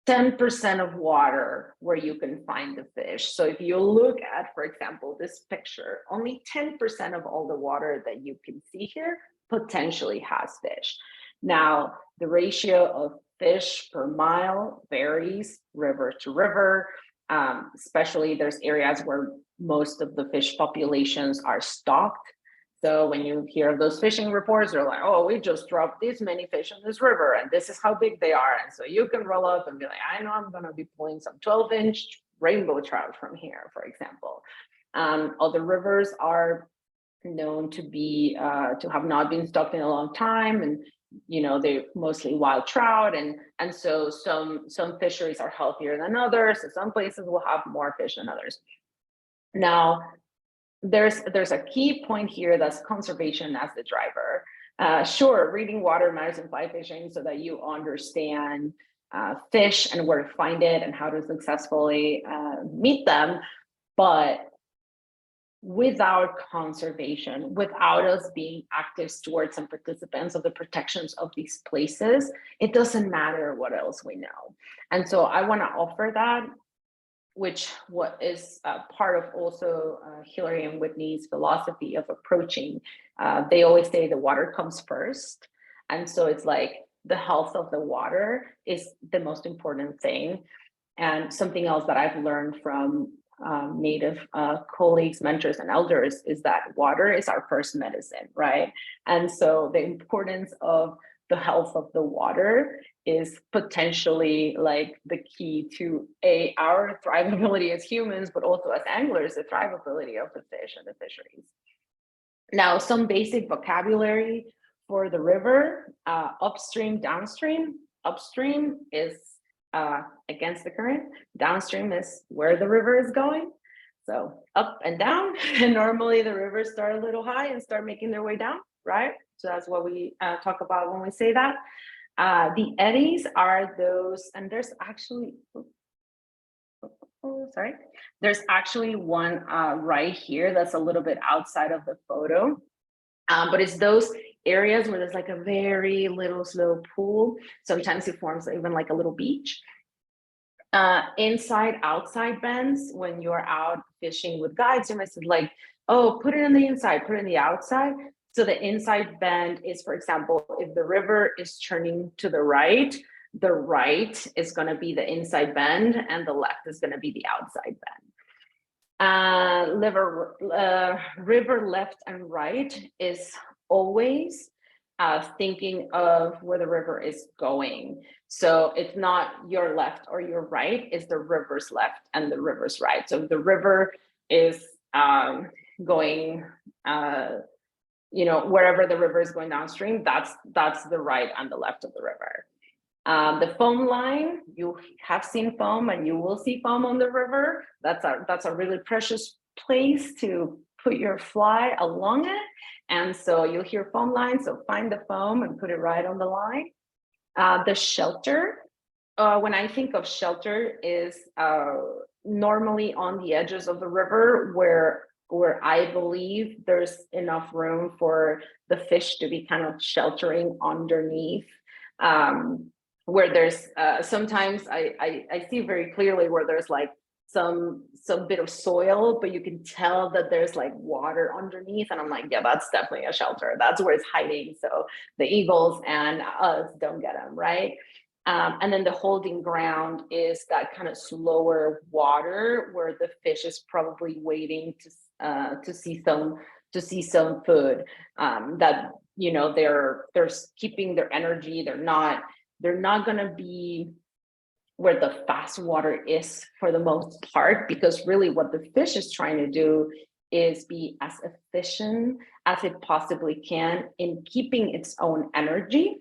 Speaker 2: 10% of water where you can find the fish. So if you look at, for example, this picture, only 10% of all the water that you can see here potentially has fish. Now, the ratio of fish per mile varies river to river. Especially there's areas where most of the fish populations are stocked. So when you hear those fishing reports, they're like, oh, we just dropped this many fish in this river and this is how big they are. And so you can roll up and be like, I know I'm gonna be pulling some 12-inch rainbow trout from here, for example. Other rivers are known to be, to have not been stocked in a long time, and they're mostly wild trout, and so some fisheries are healthier than others, so some places will have more fish than others. Now, there's a key point here, that's conservation as the driver. Sure, reading water matters in fly fishing so that you understand fish and where to find it and how to successfully meet them, but without conservation, without us being active stewards and participants of the protections of these places, it doesn't matter what else we know. And so I want to offer that, which what is part of also Hillary and Whitney's philosophy of approaching. They always say the water comes first. And so it's like the health of the water is the most important thing. And something else that I've learned from Native colleagues, mentors, and elders is that water is our first medicine, right? And so the importance of the health of the water is potentially like the key to our thrivability as humans, but also as anglers, the thrivability of the fish and the fisheries. Now, some basic vocabulary for the river: upstream, downstream. Upstream is against the current. Downstream is where the river is going. So up and down, and normally the rivers start a little high and start making their way down, right? So that's what we talk about when we say that. The eddies are those, and there's actually, there's actually one right here that's a little bit outside of the photo, but it's those areas where there's like a very little slow pool. Sometimes it forms even like a little beach. Inside, outside bends, when you're out fishing with guides, you might say like, oh, put it on the inside, put it on the outside. So the inside bend is, for example, if the river is turning to the right is going to be the inside bend and the left is going to be the outside bend. River left and right is always thinking of where the river is going. So it's not your left or your right, it's the river's left and the river's right. So if the river is going, wherever the river is going downstream, that's the right and the left of the river. The foam line, you have seen foam and you will see foam on the river. That's a really precious place to put your fly along it. And so you'll hear foam lines, so find the foam and put it right on the line. The shelter, when I think of shelter, is normally on the edges of the river where I believe there's enough room for the fish to be kind of sheltering underneath. Where there's sometimes I see very clearly where there's like some bit of soil, but you can tell that there's like water underneath, and I'm like, yeah, that's definitely a shelter. That's where it's hiding, so the eagles and us don't get them, right? And then the holding ground is that kind of slower water where the fish is probably waiting to see some food. That, you know, they're keeping their energy. They're not going to be where the fast water is for the most part, because really what the fish is trying to do is be as efficient as it possibly can in keeping its own energy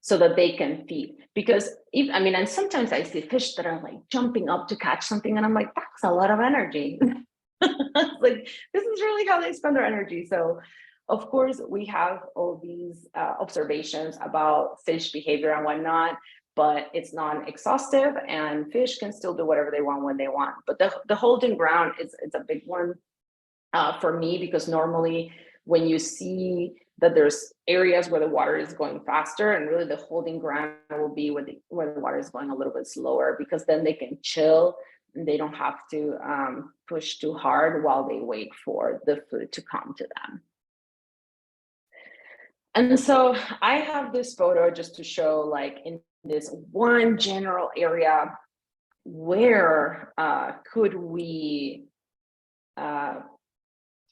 Speaker 2: so that they can feed. Because and sometimes I see fish that are like jumping up to catch something, and I'm like, that's a lot of energy. Like, this is really how they spend their energy. So of course we have all these observations about fish behavior and whatnot, but it's non-exhaustive, and fish can still do whatever they want when they want. But the holding ground it's a big one for me, because normally when you see that there's areas where the water is going faster, and really the holding ground will be where the water is going a little bit slower, because then they can chill and they don't have to push too hard while they wait for the food to come to them. And so I have this photo just to show, like, in this one general area, where could we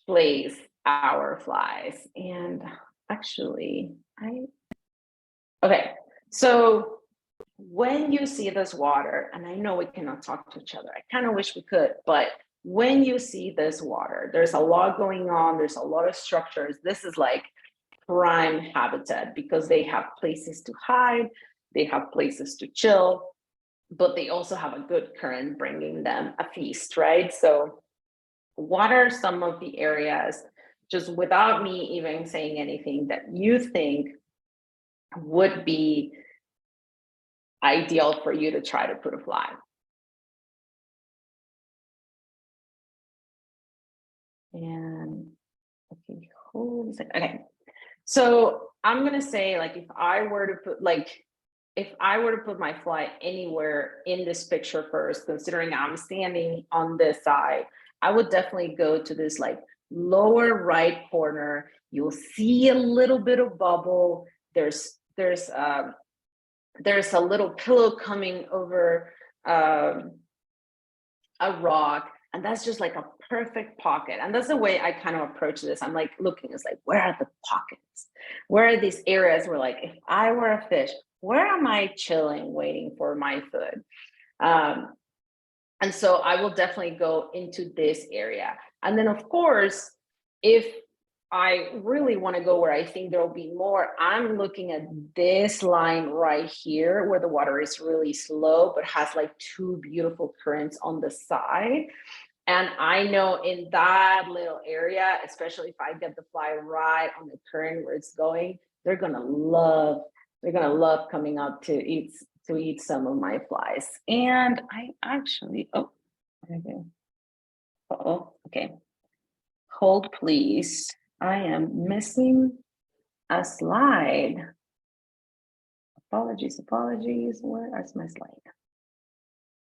Speaker 2: place our flies. And actually okay, so when you see this water, and I know we cannot talk to each other, I kind of wish we could, but when you see this water, there's a lot going on, there's a lot of structures. This is like prime habitat, because they have places to hide, they have places to chill, but they also have a good current bringing them a feast, right? So what are some of the areas, just without me even saying anything, that you think would be ideal for you to try to put a fly? And okay, hold a second. Okay, so I'm gonna say, like, if I were to put my fly anywhere in this picture first, considering I'm standing on this side, I would definitely go to this like lower right corner. You'll see a little bit of bubble. There's a little pillow coming over a rock, and that's just like a perfect pocket. And that's the way I kind of approach this. I'm like looking, it's like, where are the pockets? Where are these areas where, like, if I were a fish, where am I chilling, waiting for my food? And so I will definitely go into this area. And then, of course, if I really want to go where I think there will be more, I'm looking at this line right here where the water is really slow, but has like two beautiful currents on the side. And I know in that little area, especially if I get the fly right on the current where it's going, they're gonna love coming up to eat some of my flies. And I actually, okay, hold please. I am missing a slide. Apologies. Where is my slide?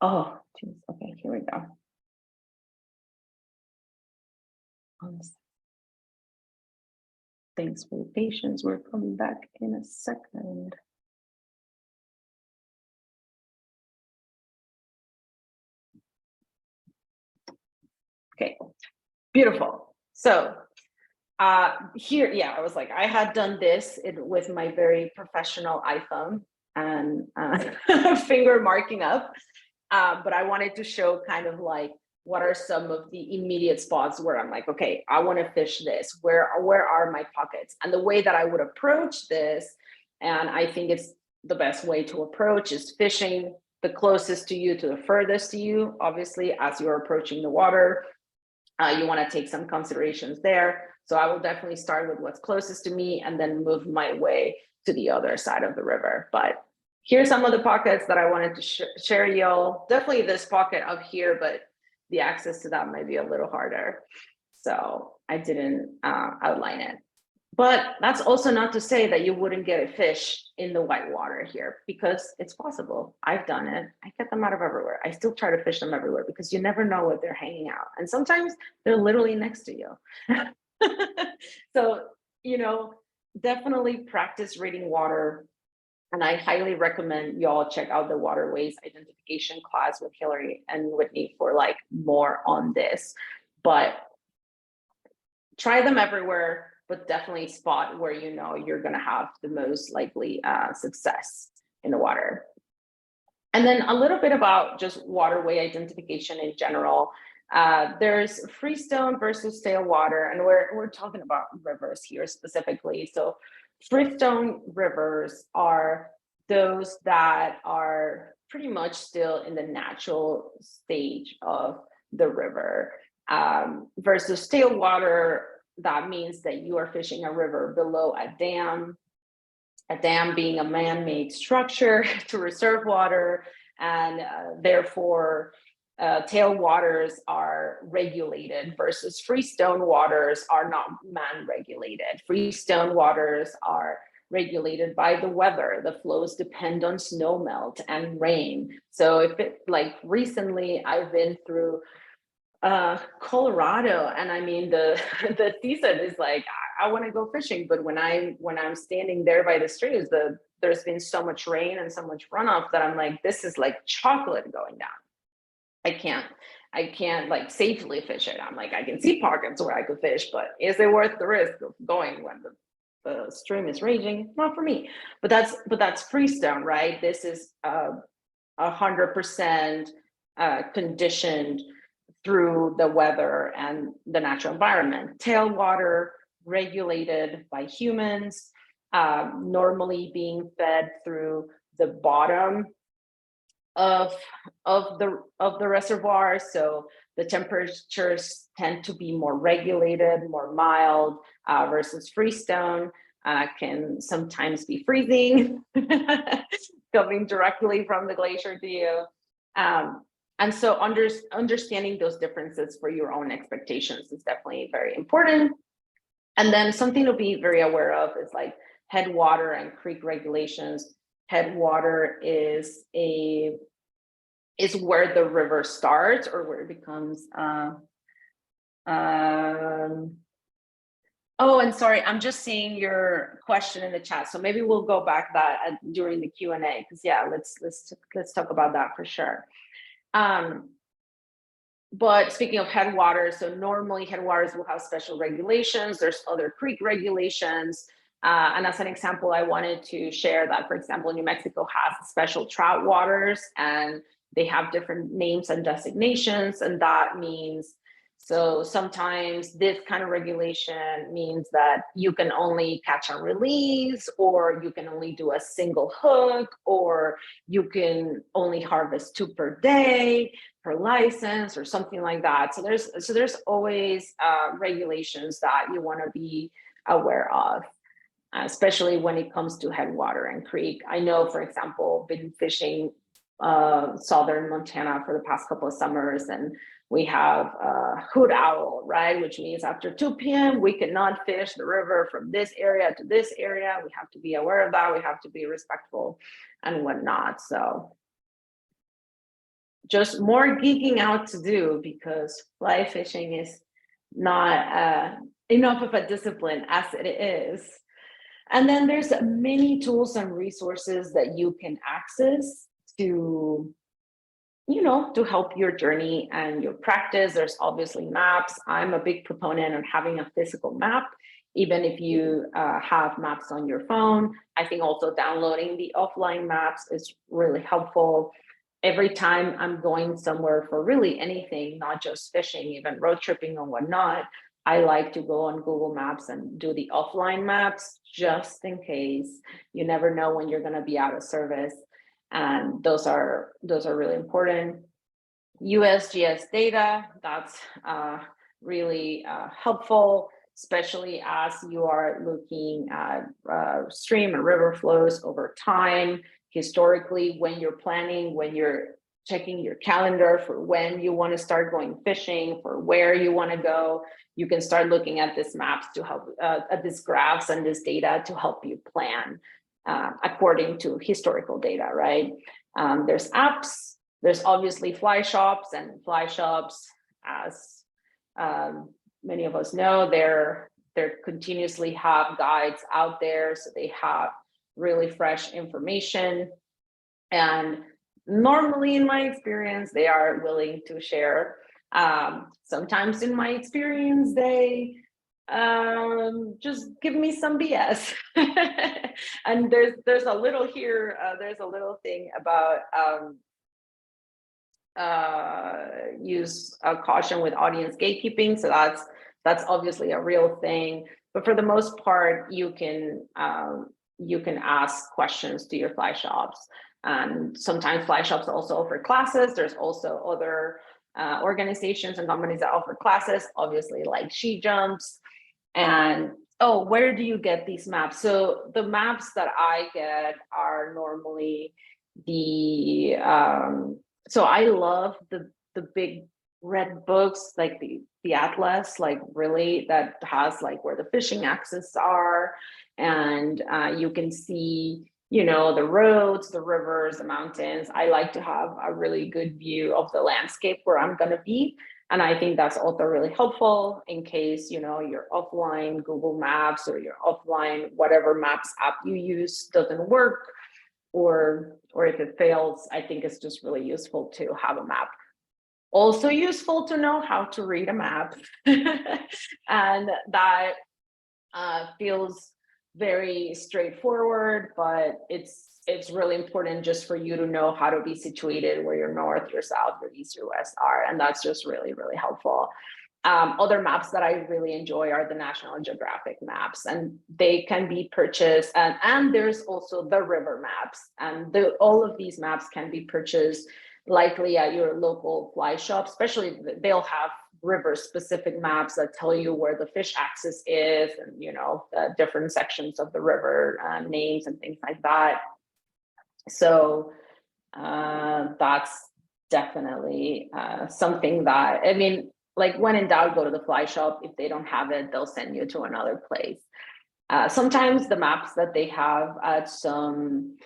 Speaker 2: Oh, geez. Okay, here we go. Thanks for your patience. We're coming back in a second. Okay, beautiful. So here, yeah, I was like, I had done this with my very professional iPhone and finger marking up, but I wanted to show kind of like what are some of the immediate spots where I'm like, okay, I want to fish this. Where are my pockets? And the way that I would approach this, and I think it's the best way to approach, is fishing the closest to you to the furthest to you. Obviously, as you're approaching the water, you want to take some considerations there. So I will definitely start with what's closest to me and then move my way to the other side of the river. But here's some of the pockets that I wanted to share y'all. Definitely this pocket up here, but the access to that might be a little harder. So I didn't outline it. But that's also not to say that you wouldn't get a fish in the white water here, because it's possible. I've done it. I get them out of everywhere. I still try to fish them everywhere because you never know where they're hanging out. And sometimes they're literally next to you. So, you know, definitely practice reading water. And I highly recommend y'all check out the Waterways identification class with Hillary and Whitney for like more on this. But try them everywhere, but definitely spot where you know you're going to have the most likely success in the water. And then a little bit about just waterway identification in general. There's freestone versus stale water, and we're talking about rivers here specifically. So freestone rivers are those that are pretty much still in the natural stage of the river, versus stale water. That means that you are fishing a river below a dam being a man-made structure to reserve water, and therefore tailwaters are regulated versus freestone waters are not man-regulated. Freestone waters are regulated by the weather. The flows depend on snow melt and rain. So if it, like recently I've been through Colorado, and I mean the season is like I want to go fishing, but when I'm standing there by the streams, there's been so much rain and so much runoff that I'm like, this is like chocolate going down. I can't like safely fish it. I'm like, I can see pockets where I could fish, but is it worth the risk of going when the stream is raging? Not for me. But that's freestone, right? This is 100% conditioned through the weather and the natural environment. Tailwater regulated by humans, normally being fed through the bottom of the reservoir. So the temperatures tend to be more regulated, more mild, versus freestone can sometimes be freezing, coming directly from the glacier to you. And so understanding those differences for your own expectations is definitely very important. And then something to be very aware of is like headwater and creek regulations. Headwater is where the river starts or where it becomes oh, and sorry, I'm just seeing your question in the chat, so maybe we'll go back that during the Q&A, because yeah, let's talk about that for sure. But speaking of headwaters, so normally headwaters will have special regulations. There's other creek regulations. And as an example, I wanted to share that, for example, New Mexico has special trout waters, and they have different names and designations. And that means, so sometimes this kind of regulation means that you can only catch and release, or you can only do a single hook, or you can only harvest 2 per day per license or something like that. So there's always regulations that you want to be aware of, especially when it comes to headwater and creek. I know, for example, been fishing southern Montana for the past couple of summers, and we have hoot owl, right? Which means after 2 p.m. we cannot fish the river from this area to this area. We have to be aware of that. We have to be respectful and whatnot. So just more geeking out to do, because fly fishing is not enough of a discipline as it is. And then there's many tools and resources that you can access to, you know, to help your journey and your practice. There's obviously maps. I'm a big proponent of having a physical map, even if you have maps on your phone. I think also downloading the offline maps is really helpful. Every time I'm going somewhere for really anything, not just fishing, even road tripping or whatnot, I like to go on Google Maps and do the offline maps, just in case. You never know when you're going to be out of service. And those are really important. USGS data, that's really helpful. especially as you are looking at stream and river flows over time, historically, when you're planning, when you're checking your calendar for when you want to start going fishing, for where you want to go, you can start looking at these maps to help, at these graphs and this data to help you plan according to historical data, right? There's apps, there's obviously fly shops, and fly shops, as many of us know, they're continuously have guides out there, so they have really fresh information. And normally, in my experience, they are willing to share. Sometimes in my experience, they just give me some BS. And there's a little here, there's a little thing about use caution with audience gatekeeping. So that's obviously a real thing. But for the most part, you can ask questions to your fly shops. And sometimes fly shops also offer classes. There's also other organizations and companies that offer classes, obviously like SheJumps. And oh, where do you get these maps? So the maps that I get are normally the so I love the big red books, like the atlas, like really that has like where the fishing axes are, and you can see, you know, the roads, the rivers, the mountains. I like to have a really good view of the landscape where I'm going to be. And I think that's also really helpful in case, you know, your offline Google Maps or your offline whatever maps app you use doesn't work, or if it fails. I think it's just really useful to have a map. Also useful to know how to read a map. And that feels very straightforward, but it's really important just for you to know how to be situated where your north, your south, your east, your west are. And that's just really, really helpful. Other maps that I really enjoy are the National Geographic maps, and they can be purchased. And there's also the river maps, and all of these maps can be purchased likely at your local fly shop. Especially they'll have river specific maps that tell you where the fish axis is, and you know, the different sections of the river names and things like that. So that's definitely something that, I mean, like when in doubt, go to the fly shop. If they don't have it, they'll send you to another place. Sometimes the maps that they have at some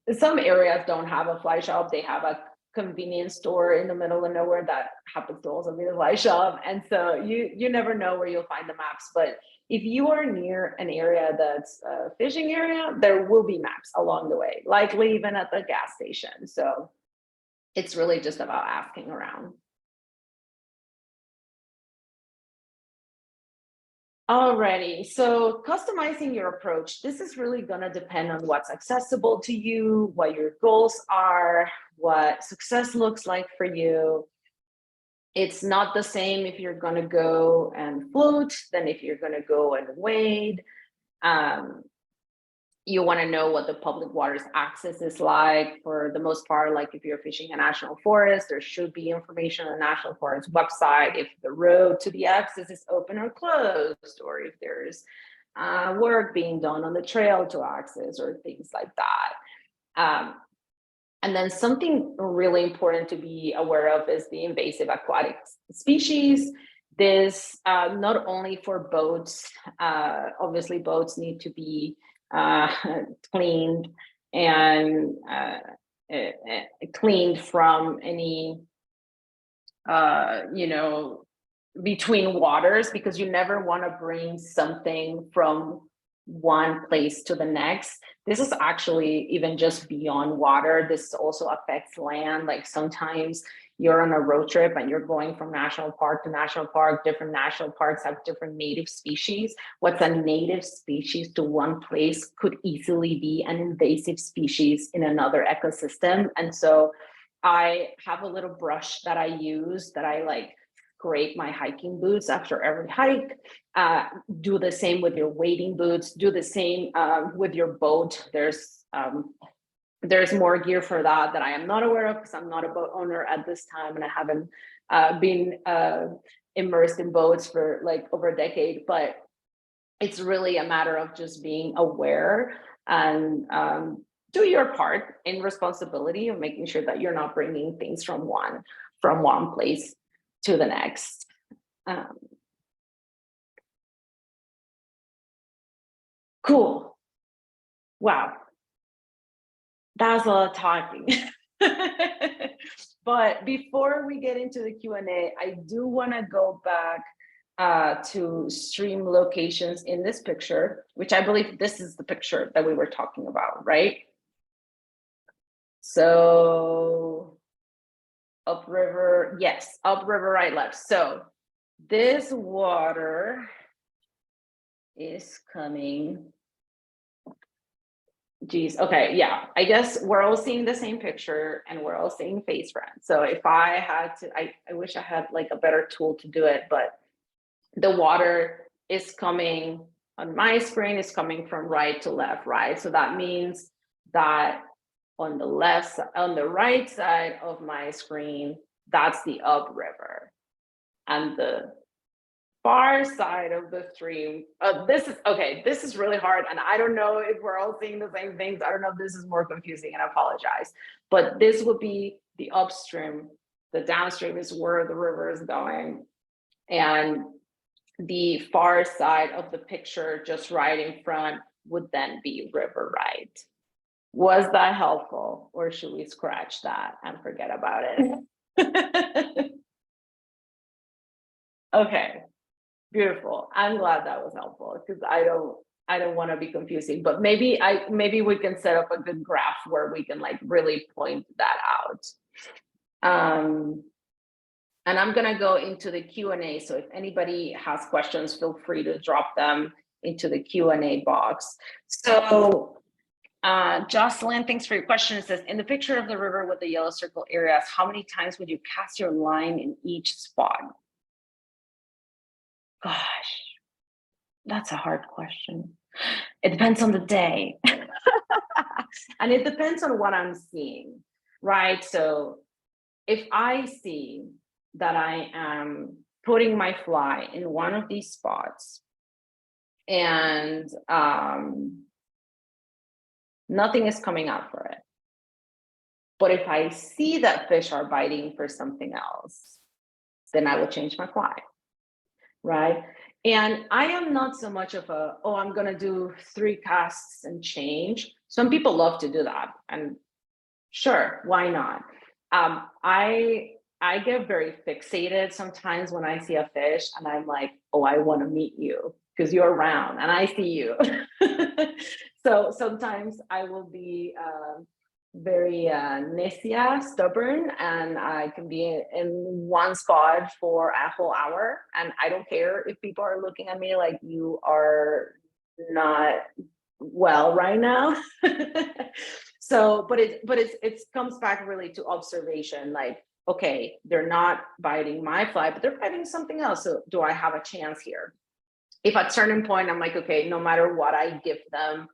Speaker 2: areas don't have a fly shop. They have a convenience store in the middle of nowhere that happens to also be the fly shop. And so you never know where you'll find the maps. But if you are near an area that's a fishing area, there will be maps along the way, likely even at the gas station. So it's really just about asking around. Alrighty, so customizing your approach. This is really gonna depend on what's accessible to you, what your goals are, what success looks like for you. It's not the same if you're gonna go and float than if you're gonna go and wade. You want to know what the public waters access is like. For the most part, like if you're fishing a national forest, there should be information on the national forest website if the road to the access is open or closed, or if there's work being done on the trail to access, or things like that. And then something really important to be aware of is the invasive aquatic species. This not only for boats, obviously boats need to be cleaned and cleaned from any, you know, between waters, because you never want to bring something from one place to the next. This is actually even just beyond water. This also affects land. Like sometimes you're on a road trip and you're going from national park to national park. Different national parks have different native species. What's a native species to one place could easily be an invasive species in another ecosystem. And so I have a little brush that I use that I like scrape my hiking boots after every hike. Do the same with your wading boots. Do the same with your boat. There's more gear for that I am not aware of, because I'm not a boat owner at this time, and I haven't been immersed in boats for like over a decade. But it's really a matter of just being aware and do your part in responsibility of making sure that you're not bringing things from one place to the next. Cool. Wow. That was a lot of talking. But before we get into the Q&A, I do want to go back to stream locations in this picture, which I believe this is the picture that we were talking about, right? So upriver, yes, upriver, right, left. So this water is coming. Geez, okay, yeah, I guess we're all seeing the same picture and we're all seeing face friends. So if I had to, I wish I had like a better tool to do it, but the water is coming on my screen, is coming from right to left, right? So that means that on the left, on the right side of my screen, that's the upriver. And the far side of the stream, this is really hard, and I don't know if we're all seeing the same things. I don't know if this is more confusing, and I apologize, but this would be the upstream. The downstream is where the river is going, and the far side of the picture just right in front would then be river right. Was that helpful, or should we scratch that and forget about it? Okay. Beautiful. I'm glad that was helpful, because I don't want to be confusing, but maybe we can set up a good graph where we can like really point that out. And I'm gonna go into the Q&A. So if anybody has questions, feel free to drop them into the Q&A box. So Jocelyn, thanks for your question. It says, in the picture of the river with the yellow circle areas, how many times would you cast your line in each spot? Gosh, that's a hard question. It depends on the day. And it depends on what I'm seeing, right? So if I see that I am putting my fly in one of these spots and nothing is coming out for it, but if I see that fish are biting for something else, then I will change my fly, right? And I am not so much of a, oh, I'm gonna do 3 casts and change. Some people love to do that, and sure, why not? I get very fixated sometimes when I see a fish and I'm like, oh, I want to meet you because you're around and I see you. So sometimes I will be very necia, stubborn, and I can be in one spot for a whole hour, and I don't care if people are looking at me like you are not well right now. So, but it comes back really to observation, like, okay, they're not biting my fly, but they're biting something else. So do I have a chance here? If at a certain point I'm like, okay, no matter what I give them,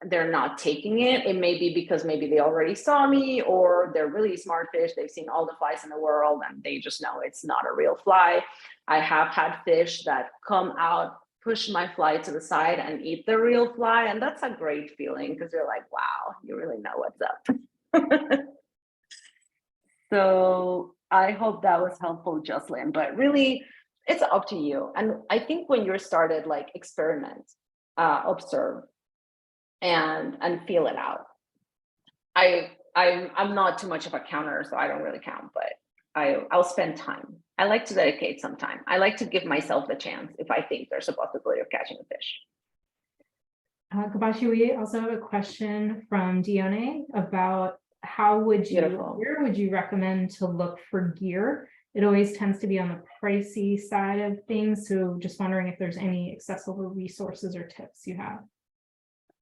Speaker 2: they're not taking it. It may be because maybe they already saw me, or they're really smart fish. They've seen all the flies in the world and they just know it's not a real fly. I have had fish that come out, push my fly to the side and eat the real fly. And that's a great feeling because you're like, wow, you really know what's up. So I hope that was helpful, Jocelyn, but really it's up to you. And I think when you're started, like, experiment, observe, and feel it out. I'm not too much of a counter, so I don't really count, but I'll spend time. I like to dedicate some time. I like to give myself the chance if I think there's a possibility of catching a fish.
Speaker 1: Gabaccia, we also have a question from Dione about how would you, where would you recommend to look for gear? It always tends to be on the pricey side of things. So just wondering if there's any accessible resources or tips you have.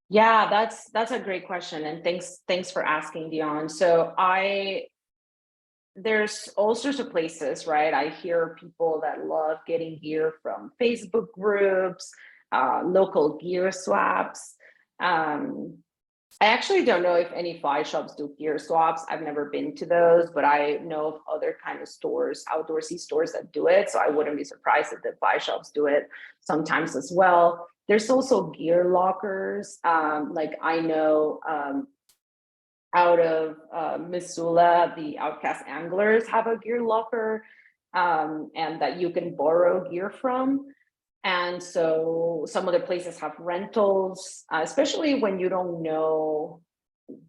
Speaker 2: Yeah, that's a great question. And thanks for asking, Dion. So there's all sorts of places, right? I hear people that love getting gear from Facebook groups, local gear swaps. I actually don't know if any fly shops do gear swaps. I've never been to those, but I know of other kind of stores, outdoorsy stores that do it. So I wouldn't be surprised if the fly shops do it sometimes as well. There's also gear lockers. Like I know out of Missoula, the Outcast Anglers have a gear locker, and that you can borrow gear from. And so some other places have rentals, especially when you don't know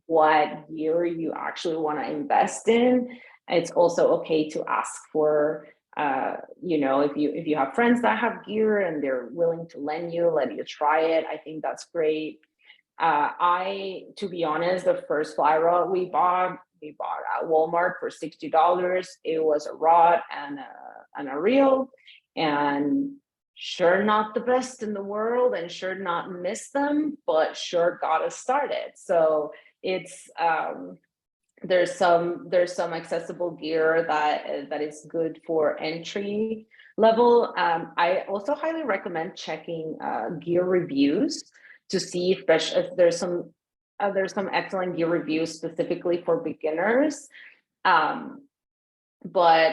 Speaker 2: what gear you actually want to invest in. It's also okay to ask for, if you have friends that have gear and they're willing to lend you, let you try it. I think that's great. To be honest, the first fly rod we bought at Walmart for $60. It was a rod and a reel, and sure not the best in the world and sure not miss them, but sure got us started. So it's there's some accessible gear that is good for entry level. I also highly recommend checking gear reviews to see if there's some excellent gear reviews specifically for beginners. But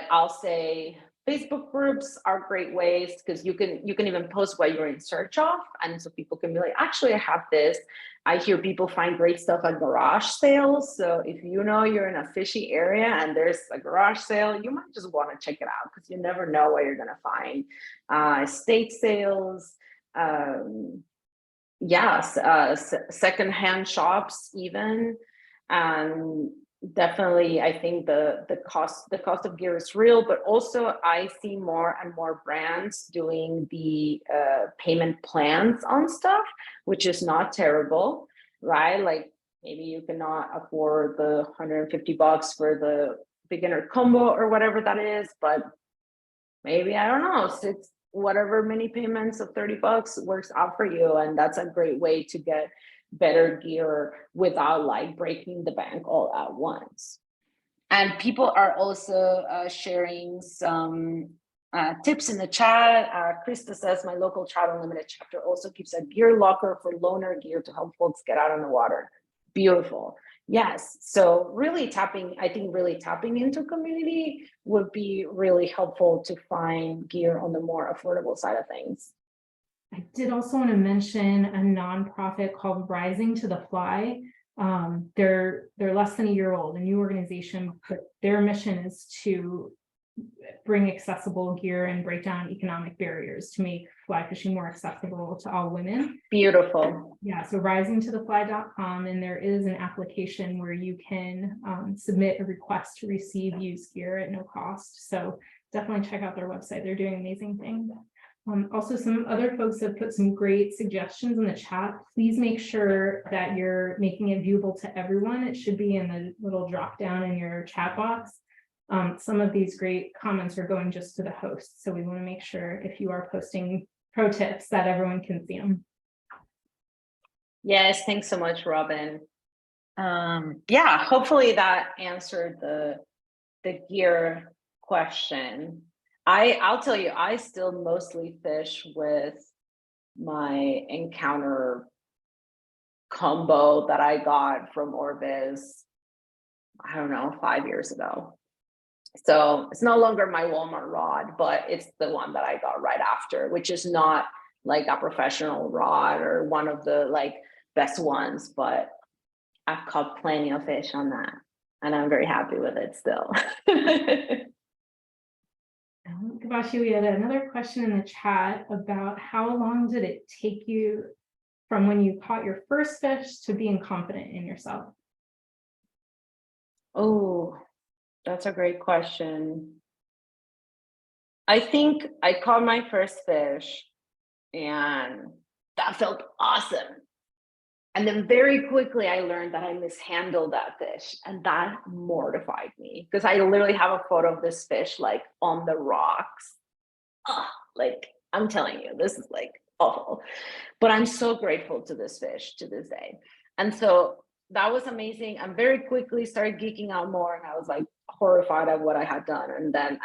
Speaker 2: I'll say Facebook groups are great ways because you can even post what you're in search of, and so people can be like, actually, I have this. I hear people find great stuff at garage sales. So if you know you're in a fishy area and there's a garage sale, you might just want to check it out because you never know what you're gonna find. Estate sales, secondhand shops even, and definitely I think the cost of gear is real, but also I see more and more brands doing the payment plans on stuff, which is not terrible, right? Like maybe you cannot afford the $150 for the beginner combo or whatever that is, but maybe, I don't know, it's whatever mini payments of $30 works out for you. And that's a great way to get better gear without like breaking the bank all at once. And people are also sharing some tips in the chat. Krista says, my local Trout Unlimited chapter also keeps a gear locker for loaner gear to help folks get out on the water. Beautiful. Yes. So really tapping into community would be really helpful to find gear on the more affordable side of things.
Speaker 1: I did also want to mention a nonprofit called Rising to the Fly. They're less than a year old, a new organization, but their mission is to bring accessible gear and break down economic barriers to make fly fishing more accessible to all women.
Speaker 2: Beautiful.
Speaker 1: Yeah, so risingtothefly.com, and there is an application where you can submit a request to receive used gear at no cost. So definitely check out their website. They're doing amazing things. Also, some other folks have put some great suggestions in the chat. Please make sure that you're making it viewable to everyone. It should be in the little drop down in your chat box. Some of these great comments are going just to the host. So we want to make sure if you are posting pro tips that everyone can see them.
Speaker 2: Yes, thanks so much, Robin. Yeah, hopefully that answered the gear question. I'll tell you, I still mostly fish with my Encounter combo that I got from Orvis, I don't know, 5 years ago. So it's no longer my Walmart rod, but it's the one that I got right after, which is not like a professional rod or one of the like best ones, but I've caught plenty of fish on that and I'm very happy with it still.
Speaker 1: Gabaccia, we had another question in the chat about how long did it take you from when you caught your first fish to being confident in yourself?
Speaker 2: Oh, that's a great question. I think I caught my first fish and that felt awesome. And then very quickly I learned that I mishandled that fish and that mortified me because I literally have a photo of this fish like on the rocks. Oh, like I'm telling you, this is like awful, but I'm so grateful to this fish to this day. And so that was amazing. And very quickly started geeking out more and I was like horrified at what I had done.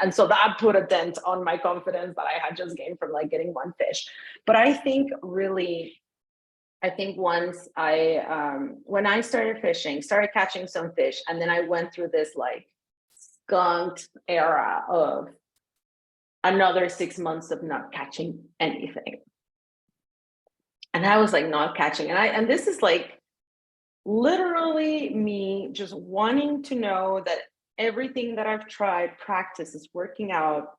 Speaker 2: And so that put a dent on my confidence that I had just gained from like getting one fish. But I think really I think once when I started fishing, started catching some fish, and then I went through this like skunked era of another 6 months of not catching anything. And I was like not catching, and this is like literally me just wanting to know that everything that I've tried, practice is working out,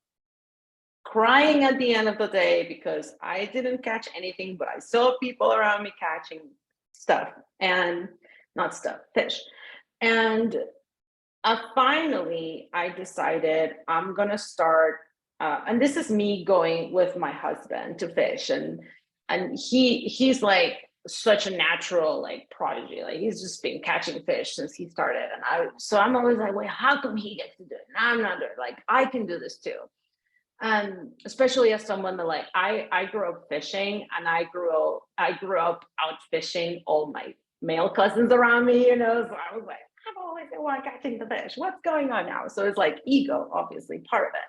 Speaker 2: crying at the end of the day because I didn't catch anything, but I saw people around me catching stuff, and not stuff, fish. And finally, I decided I'm gonna start, and this is me going with my husband to fish, and he's like such a natural like prodigy, like he's just been catching fish since he started, and I'm always like, wait, how come he gets to do it? And I'm not doing it. Like I can do this too. Especially as someone that like I grew up fishing, and I grew up out fishing all my male cousins around me, so I was like, I'm always the one catching the fish. What's going on now? So it's like ego, obviously part of it.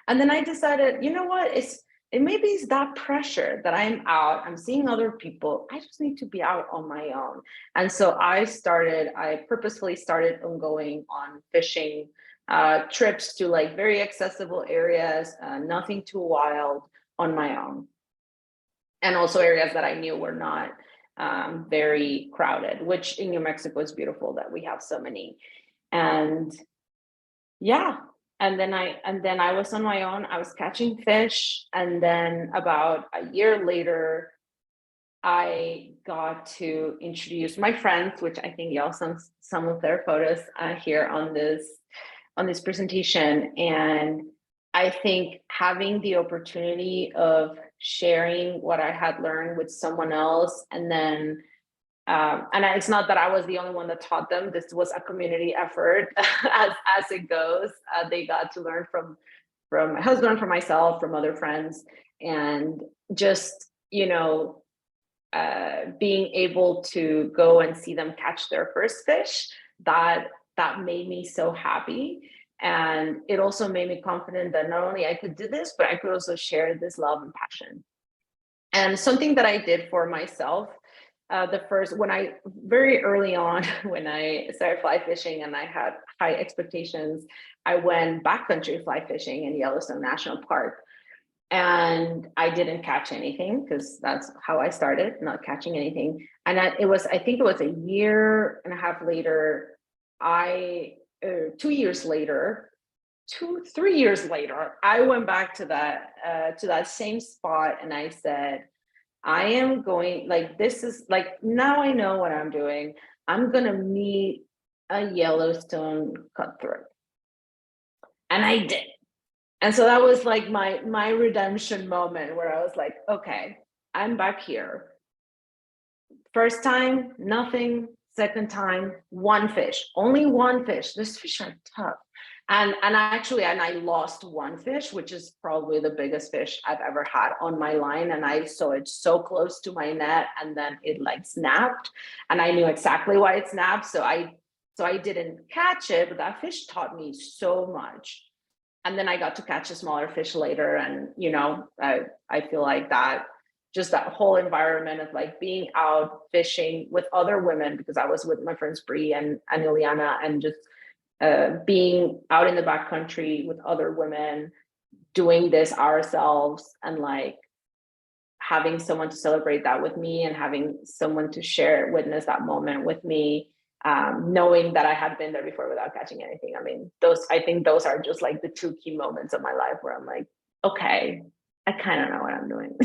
Speaker 2: And then I decided, you know what? It maybe it's that pressure that I'm out, I'm seeing other people. I just need to be out on my own. And so I purposefully started on going on fishing trips to like very accessible areas, nothing too wild, on my own. And also areas that I knew were not very crowded, which in New Mexico is beautiful that we have so many. And yeah, and then I was on my own, I was catching fish. And then about a year later, I got to introduce my friends, which I think y'all some of their photos here on this presentation. And I think having the opportunity of sharing what I had learned with someone else, and then it's not that I was the only one that taught them. This was a community effort, as it goes. They got to learn from my husband, from myself, from other friends, and just being able to go and see them catch their first fish. That made me so happy. And it also made me confident that not only I could do this, but I could also share this love and passion. And something that I did for myself, very early on, when I started fly fishing and I had high expectations, I went backcountry fly fishing in Yellowstone National Park. And I didn't catch anything because that's how I started, not catching anything. And I think it was a year and a half later, 3 years later, I went back to that same spot, and I said, I am going, like, this is like, now I know what I'm doing. I'm gonna meet a Yellowstone cutthroat. And I did. And so that was like my redemption moment, where I was like, okay, I'm back here. First time, nothing. Second time, one fish, only one fish. These fish are tough. And I lost one fish, which is probably the biggest fish I've ever had on my line. And I saw it so close to my net, and then it like snapped, and I knew exactly why it snapped. So I didn't catch it, but that fish taught me so much. And then I got to catch a smaller fish later. And, I feel like that whole environment of like being out fishing with other women, because I was with my friends Bree and Ileana, and just being out in the backcountry with other women, doing this ourselves, and like having someone to celebrate that with me, and having someone to witness that moment with me. Knowing that I had been there before without catching anything. I mean, I think those are just like the two key moments of my life where I'm like, okay, I kind of know what I'm doing.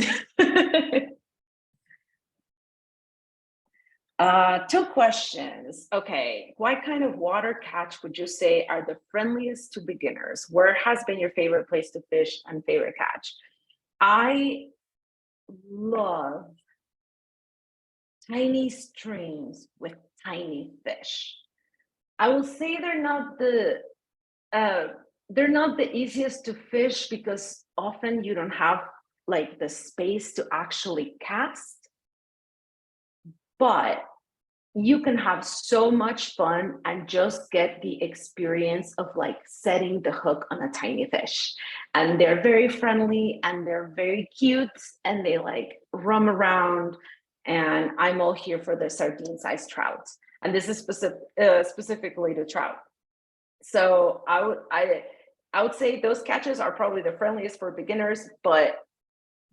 Speaker 2: Two questions. Okay, what kind of water catch would you say are the friendliest to beginners? Where has been your favorite place to fish and favorite catch? I love tiny streams with tiny fish. I will say they're not the easiest to fish, because often you don't have like the space to actually cast, but you can have so much fun and just get the experience of like setting the hook on a tiny fish. And they're very friendly, and they're very cute, and they like roam around. and I'm all here for the sardine-sized trout. And this is specifically the trout. So I would say those catches are probably the friendliest for beginners, but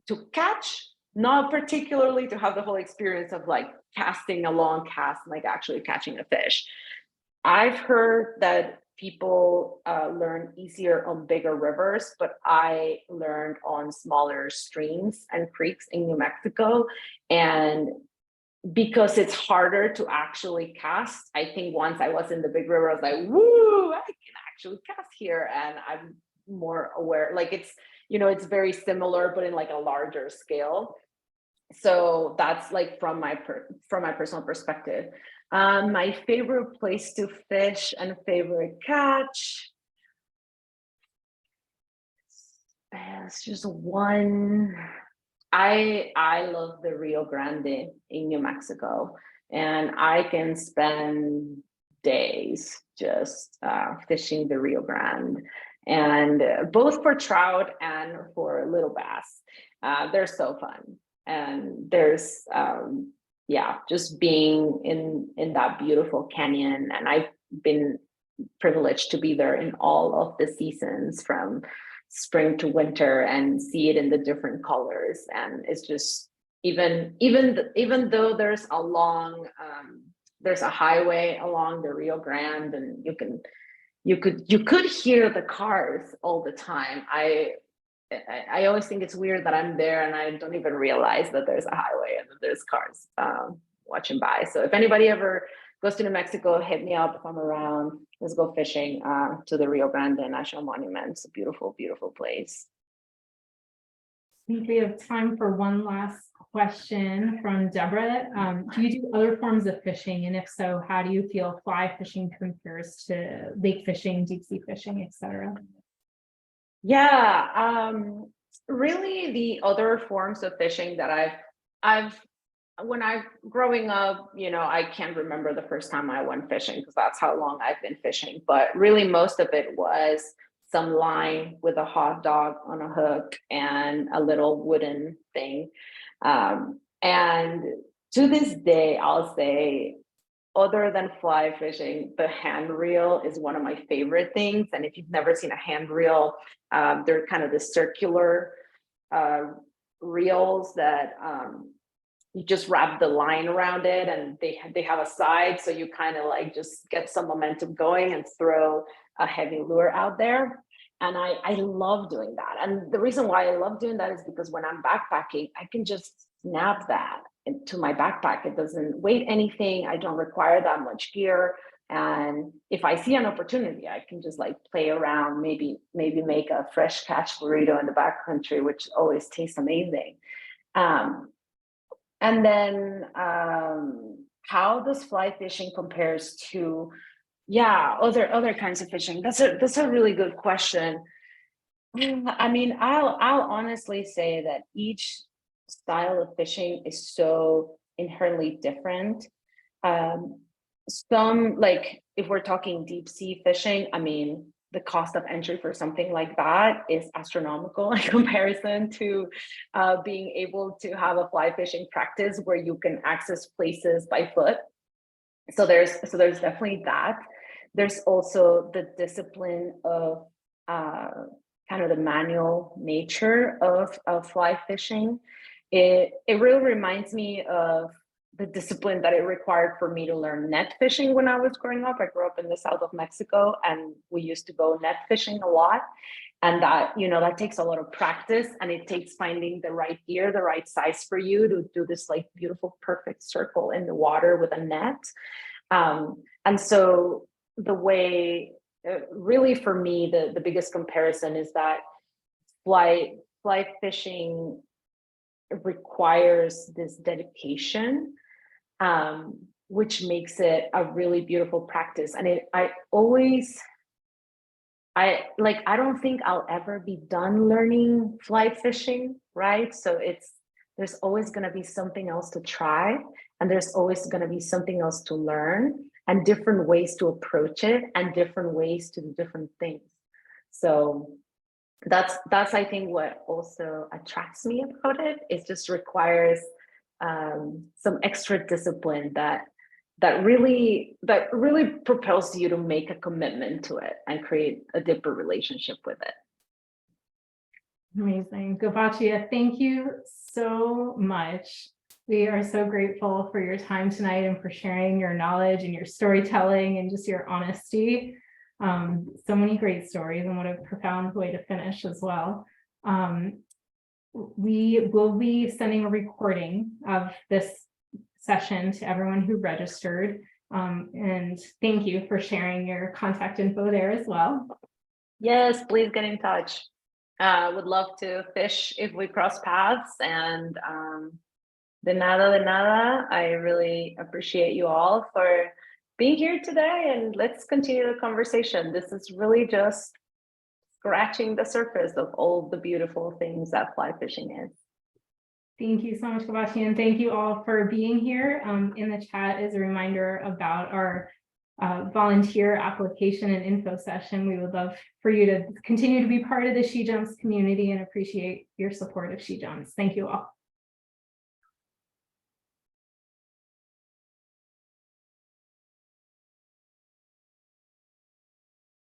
Speaker 2: to catch, not particularly to have the whole experience of like casting a long cast, like actually catching a fish. I've heard that people learn easier on bigger rivers, but I learned on smaller streams and creeks in New Mexico. And because it's harder to actually cast, I think once I was in the big river, I was like, woo, I can actually cast here. And I'm more aware, like it's very similar, but in like a larger scale. So that's like from my personal perspective. My favorite place to fish and favorite catch. It's just one. I love the Rio Grande in New Mexico, and I can spend days just fishing the Rio Grande, and both for trout and for little bass. They're so fun, and there's just being in that beautiful canyon, and I've been privileged to be there in all of the seasons from spring to winter and see it in the different colors. And it's just even though there's a long there's a highway along the Rio Grande, and you could hear the cars all the time. I always think it's weird that I'm there and I don't even realize that there's a highway and that there's cars watching by. So if anybody ever goes to New Mexico, hit me up if I'm around. Let's go fishing to the Rio Grande National Monument. It's a beautiful, beautiful place.
Speaker 1: I think we have time for one last question from Deborah. Do you do other forms of fishing? And if so, how do you feel fly fishing compares to lake fishing, deep sea fishing, etc.?
Speaker 2: Yeah, really the other forms of fishing that when I growing up, I can't remember the first time I went fishing because that's how long I've been fishing. But really most of it was some line with a hot dog on a hook and a little wooden thing. And to this day, I'll say, other than fly fishing, the hand reel is one of my favorite things. And if you've never seen a hand reel, they're kind of the circular reels that you just wrap the line around it, and they have a side, so you kind of like just get some momentum going and throw a heavy lure out there. And I love doing that. And the reason why I love doing that is because when I'm backpacking, I can just snap that into my backpack. It doesn't weigh anything. I don't require that much gear. And if I see an opportunity, I can just like play around, maybe make a fresh catch burrito in the backcountry, which always tastes amazing. And then how does fly fishing compares to other kinds of fishing? That's a really good question. I mean, I'll honestly say that each style of fishing is so inherently different. Some, like if we're talking deep sea fishing, I mean, the cost of entry for something like that is astronomical in comparison to being able to have a fly fishing practice where you can access places by foot. So there's definitely that. There's also the discipline of kind of the manual nature of fly fishing. It really reminds me of the discipline that it required for me to learn net fishing when I was growing up. I grew up in the south of Mexico, and we used to go net fishing a lot. And that, that takes a lot of practice, and it takes finding the right gear, the right size for you to do this like beautiful, perfect circle in the water with a net. And so the way, really for me, the biggest comparison is that fly fishing requires this dedication, which makes it a really beautiful practice. And I don't think I'll ever be done learning fly fishing, right? So there's always going to be something else to try, and there's always going to be something else to learn, and different ways to approach it, and different ways to do different things. So that's I think what also attracts me about it. It just requires some extra discipline that really propels you to make a commitment to it and create a deeper relationship with it.
Speaker 1: Amazing. Gabaccia, thank you so much. We are so grateful for your time tonight and for sharing your knowledge and your storytelling and just your honesty. So many great stories, and what a profound way to finish as well. We will be sending a recording of this session to everyone who registered. And thank you for sharing your contact info there as well.
Speaker 2: Yes, please get in touch. Would love to fish if we cross paths, and de nada. I really appreciate you all for being here today, and let's continue the conversation. This is really just scratching the surface of all the beautiful things that fly fishing is.
Speaker 1: Thank you so much, Gabaccia, and thank you all for being here. In the chat is a reminder about our volunteer application and info session. We would love for you to continue to be part of the SheJumps community and appreciate your support of SheJumps. Thank you all.